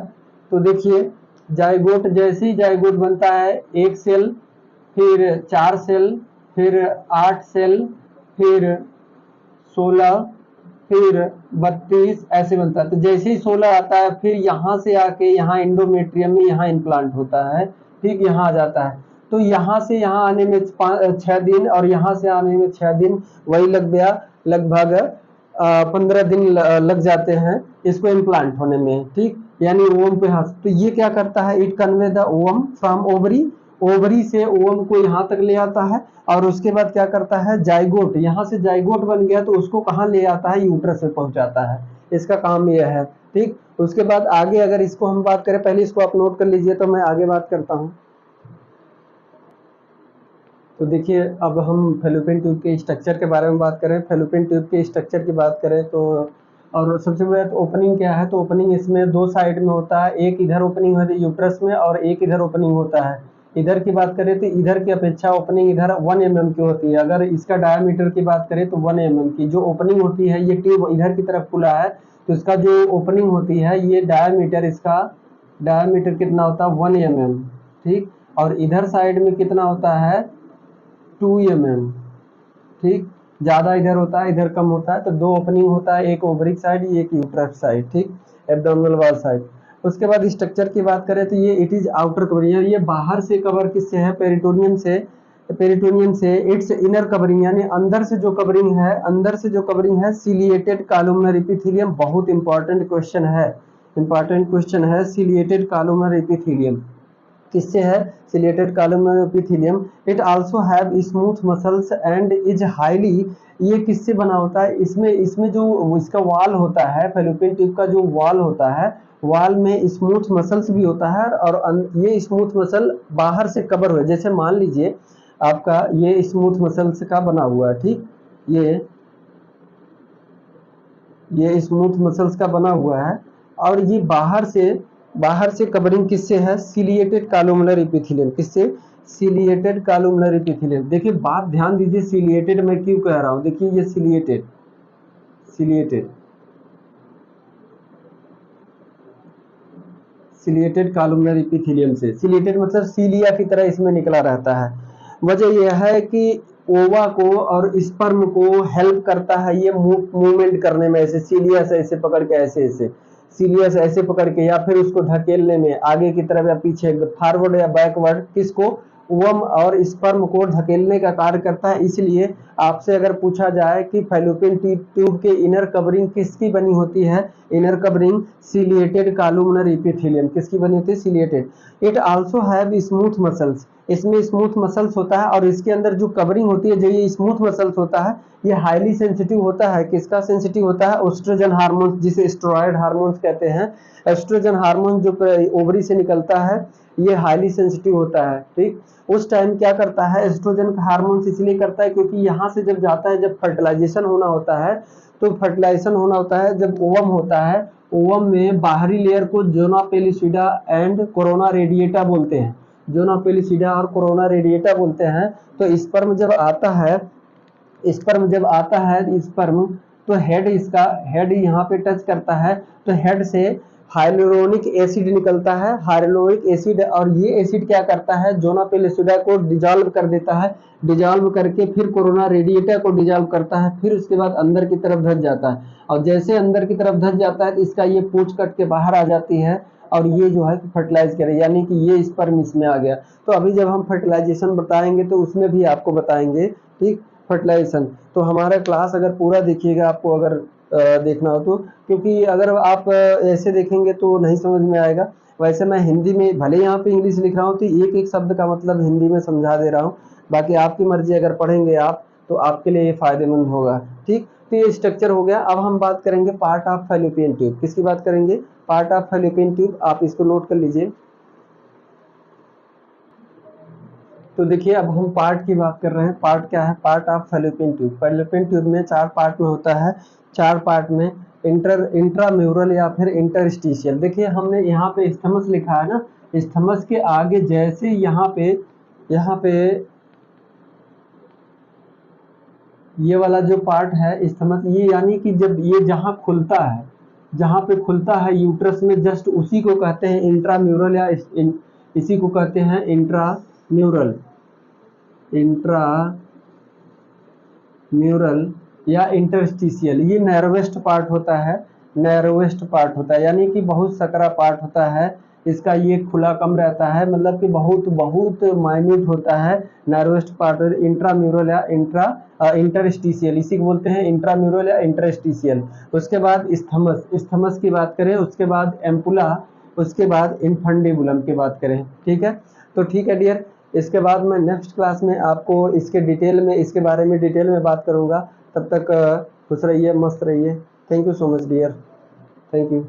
तो देखिए जाइगोट, जैसे ही जाइगोट बनता है, 1 सेल, फिर 4 सेल, फिर 8 सेल, फिर 16, फिर 32, ऐसे बनता है। तो जैसे ही 16 आता है, फिर यहाँ से आके यहाँ एंडोमेट्रियम में यहाँ इम्प्लांट होता है, ठीक, यहाँ आ जाता है। तो यहाँ से यहाँ आने में 6 दिन, और यहाँ से आने में 6 दिन, वही लग गया लगभग 15 दिन लग जाते हैं इसको इम्प्लांट होने में, ठीक, यानी ओवम पे हाथ। तो ये क्या करता है, it convey the ovum from ovary, ovary से ओवम को यहाँ तक ले आता है, और उसके बाद क्या करता है, जाइगोट, यहाँ से जाइगोट बन गया तो उसको कहाँ ले आता है, यूट्रस में पहुंचाता है, इसका काम यह है, ठीक। उसके बाद आगे अगर इसको हम बात करें, पहले इसको आप नोट कर लीजिए, तो मैं आगे बात करता हूँ। तो देखिए अब हम फैलोपियन ट्यूब के स्ट्रक्चर के बारे में बात करें, फैलोपियन ट्यूब के स्ट्रक्चर की बात करें तो, और सबसे पहले तो ओपनिंग क्या है, तो ओपनिंग इसमें 2 साइड में होता है, एक इधर ओपनिंग होती है यूट्रस में, और एक इधर ओपनिंग होता है। इधर की बात करें तो इधर की अपेक्षा ओपनिंग इधर 1 mm की होती है। अगर इसका डायमीटर की बात करें तो 1 mm की जो ओपनिंग होती है, ये ट्यूब इधर की तरफ खुला है, तो इसका जो ओपनिंग होती है, ये डायमीटर, इसका डायमीटर कितना होता है, 1 mm, ठीक। और इधर साइड में कितना होता है, 2 mm, ठीक, ज्यादा इधर होता है, इधर कम होता है। तो 2 ओपनिंग होता है, एक ओवरिक साइड, एक यूट्रस साइड, ठीक, एब्डोमिनल वॉल साइड। उसके बाद स्ट्रक्चर की बात करें तो ये इट इज आउटर कवरिंग, ये बाहर से कवर किससे है, पेरिटोनियम से, पेरिटोनियम से। इट्स इनर कवरिंग, यानी अंदर से जो कवरिंग है, अंदर से जो कवरिंग है, सिलिएटेड कॉलमनर एपिथेलियम, बहुत इंपॉर्टेंट क्वेश्चन है, इंपॉर्टेंट क्वेश्चन है, सिलिएटेड कॉलमनर एपिथेलियम किससे है, ciliated columnar epithelium. It also have smooth muscles and is highly, ये किससे बना होता है, इसमें जो इसका वॉल होता है, फैलोपियन ट्यूब का जो वॉल होता है, वॉल में स्मूथ मसल्स भी होता है, और ये स्मूथ मसल बाहर से कवर हुआ, जैसे मान लीजिए आपका ये स्मूथ मसल्स का बना हुआ है, ठीक, ये स्मूथ मसल्स का बना हुआ है, और ये बाहर से कवरिंग किससे है, सिलिएटेड कॉलमनर एपिथेलियम, किससे, सिलिएटेड कॉलमनर एपिथेलियम। देखिए बात ध्यान दीजिए, सिलिएटेड मैं क्यों कह रहा हूं, देखिए ये सिलिएटेड कॉलमनर एपिथेलियम से, सिलिएटेड मतलब सीलिया की तरह इसमें निकला रहता है। वजह यह है कि ओवा को और स्पर्म को हेल्प करता है ये मूवमेंट करने में, ऐसे सीलिया से ऐसे पकड़ के, ऐसे सीलिया से ऐसे पकड़ के, या फिर उसको धकेलने में आगे की तरफ या पीछे, फॉरवर्ड या बैकवर्ड, किसको, ओवम और स्पर्म को धकेलने का कार्य करता है। इसलिए आपसे अगर पूछा जाए कि फैलोपियन ट्यूब के इनर कवरिंग किसकी बनी होती है, inner covering ciliated columnar epithelium किसकी बनी होती है, ciliated. It also have smooth muscles, इसमें स्मूथ मसल्स होता है और इसके अंदर जो कवरिंग होती है, जो ये स्मूथ मसल्स होता है, ये हाईली सेंसिटिव होता है। किसका सेंसिटिव होता है? एस्ट्रोजन हार्मोन, जिसे स्टेरॉयड हार्मोन्स कहते हैं। एस्ट्रोजन हार्मोन जो ओवरी से निकलता है, ये हाईली सेंसिटिव होता है। ठीक, उस टाइम क्या करता है एस्ट्रोजन का हार्मोन्स इसलिए करता है क्योंकि यहाँ से जब जाता है, जब फर्टिलाइजेशन होना होता है, तो फर्टिलाइजेशन होना होता है जब ओवम होता है, ओवम में बाहरी लेयर को zona pellucida and corona radiata बोलते हैं। जोना पेलिसिडा और कोरोना रेडिएटा बोलते हैं। तो स्पर्म जब आता है, स्पर्म जब आता है स्पर्म, तो हेड, इसका हेड यहाँ पे टच करता है, तो हेड से हाइलुरोनिक एसिड निकलता है, हाइलुरोनिक एसिड, और ये एसिड क्या करता है जोना पेलिसिडा को डिजॉल्व कर देता है, डिजॉल्व करके फिर कोरोना रेडिएटा को डिजॉल्व करता है, फिर उसके बाद अंदर की तरफ धंस जाता है। और जैसे अंदर की तरफ धंस जाता है तो इसका ये पूंछ कट के बाहर आ जाती है और ये जो है फर्टिलाइज करे, यानी कि ये स्पर्म इसमें आ गया। तो अभी जब हम फर्टिलाइजेशन बताएंगे तो उसमें भी आपको बताएंगे, ठीक, फर्टिलाइजेशन। तो हमारा क्लास अगर पूरा देखिएगा, आपको अगर देखना हो तो, क्योंकि अगर आप ऐसे देखेंगे तो नहीं समझ में आएगा। वैसे मैं हिंदी में भले यहाँ पे इंग्लिश लिख रहा हूँ तो एक एक शब्द का मतलब हिंदी में समझा दे रहा हूँ, बाकी आपकी मर्जी, अगर पढ़ेंगे आप तो आपके लिए ये फायदेमंद होगा। ठीक, तो ये स्ट्रक्चर हो गया। अब हम बात करेंगे पार्ट ऑफ फैलोपियन ट्यूब। किसकी बात करेंगे? Part of fallopian tube. आप इसको नोट कर लीजिए। तो देखिए अब हम पार्ट की बात कर रहे हैं। पार्ट क्या है? Part of fallopian tube. Fallopian tube में 4 पार्ट में होता है। 4 पार्ट में इंट्राम्यूरल या फिर इंटरस्टिशियल। देखिए हमने यहाँ पे स्थमस लिखा है ना, स्थमस के आगे जैसे यहाँ पे ये वाला जो पार्ट है स्थमस, ये यानी कि जब ये जहाँ खुलता है, जहाँ पे खुलता है यूट्रस में, जस्ट उसी को कहते हैं इंट्राम्यूरल, या इसी को कहते हैं इंट्राम्यूरल, इंट्राम्यूरल या इंटरस्टिशियल। ये नैरोवेस्ट पार्ट होता है, नैरोवेस्ट पार्ट होता है, यानी कि बहुत सकरा पार्ट होता है। इसका ये खुला कम रहता है, मतलब कि बहुत बहुत माइन्यूट होता है। नैरोवेस्ट पार्ट इंट्राम्यूरल या इंटरस्टिशियल, इसी को बोलते हैं इंट्राम्यूरल या इंटरस्टिशियल। उसके बाद स्थमस, स्थमस की बात करें, उसके बाद एम्पुला, उसके बाद इनफंडिबुलम की बात करें। ठीक है, तो ठीक है डियर, इसके बाद मैं नेक्स्ट क्लास में आपको इसके डिटेल में, इसके बारे में डिटेल में बात करूंगा। तब तक खुश रहिए, मस्त रहिए। Thank you so much dear, thank you.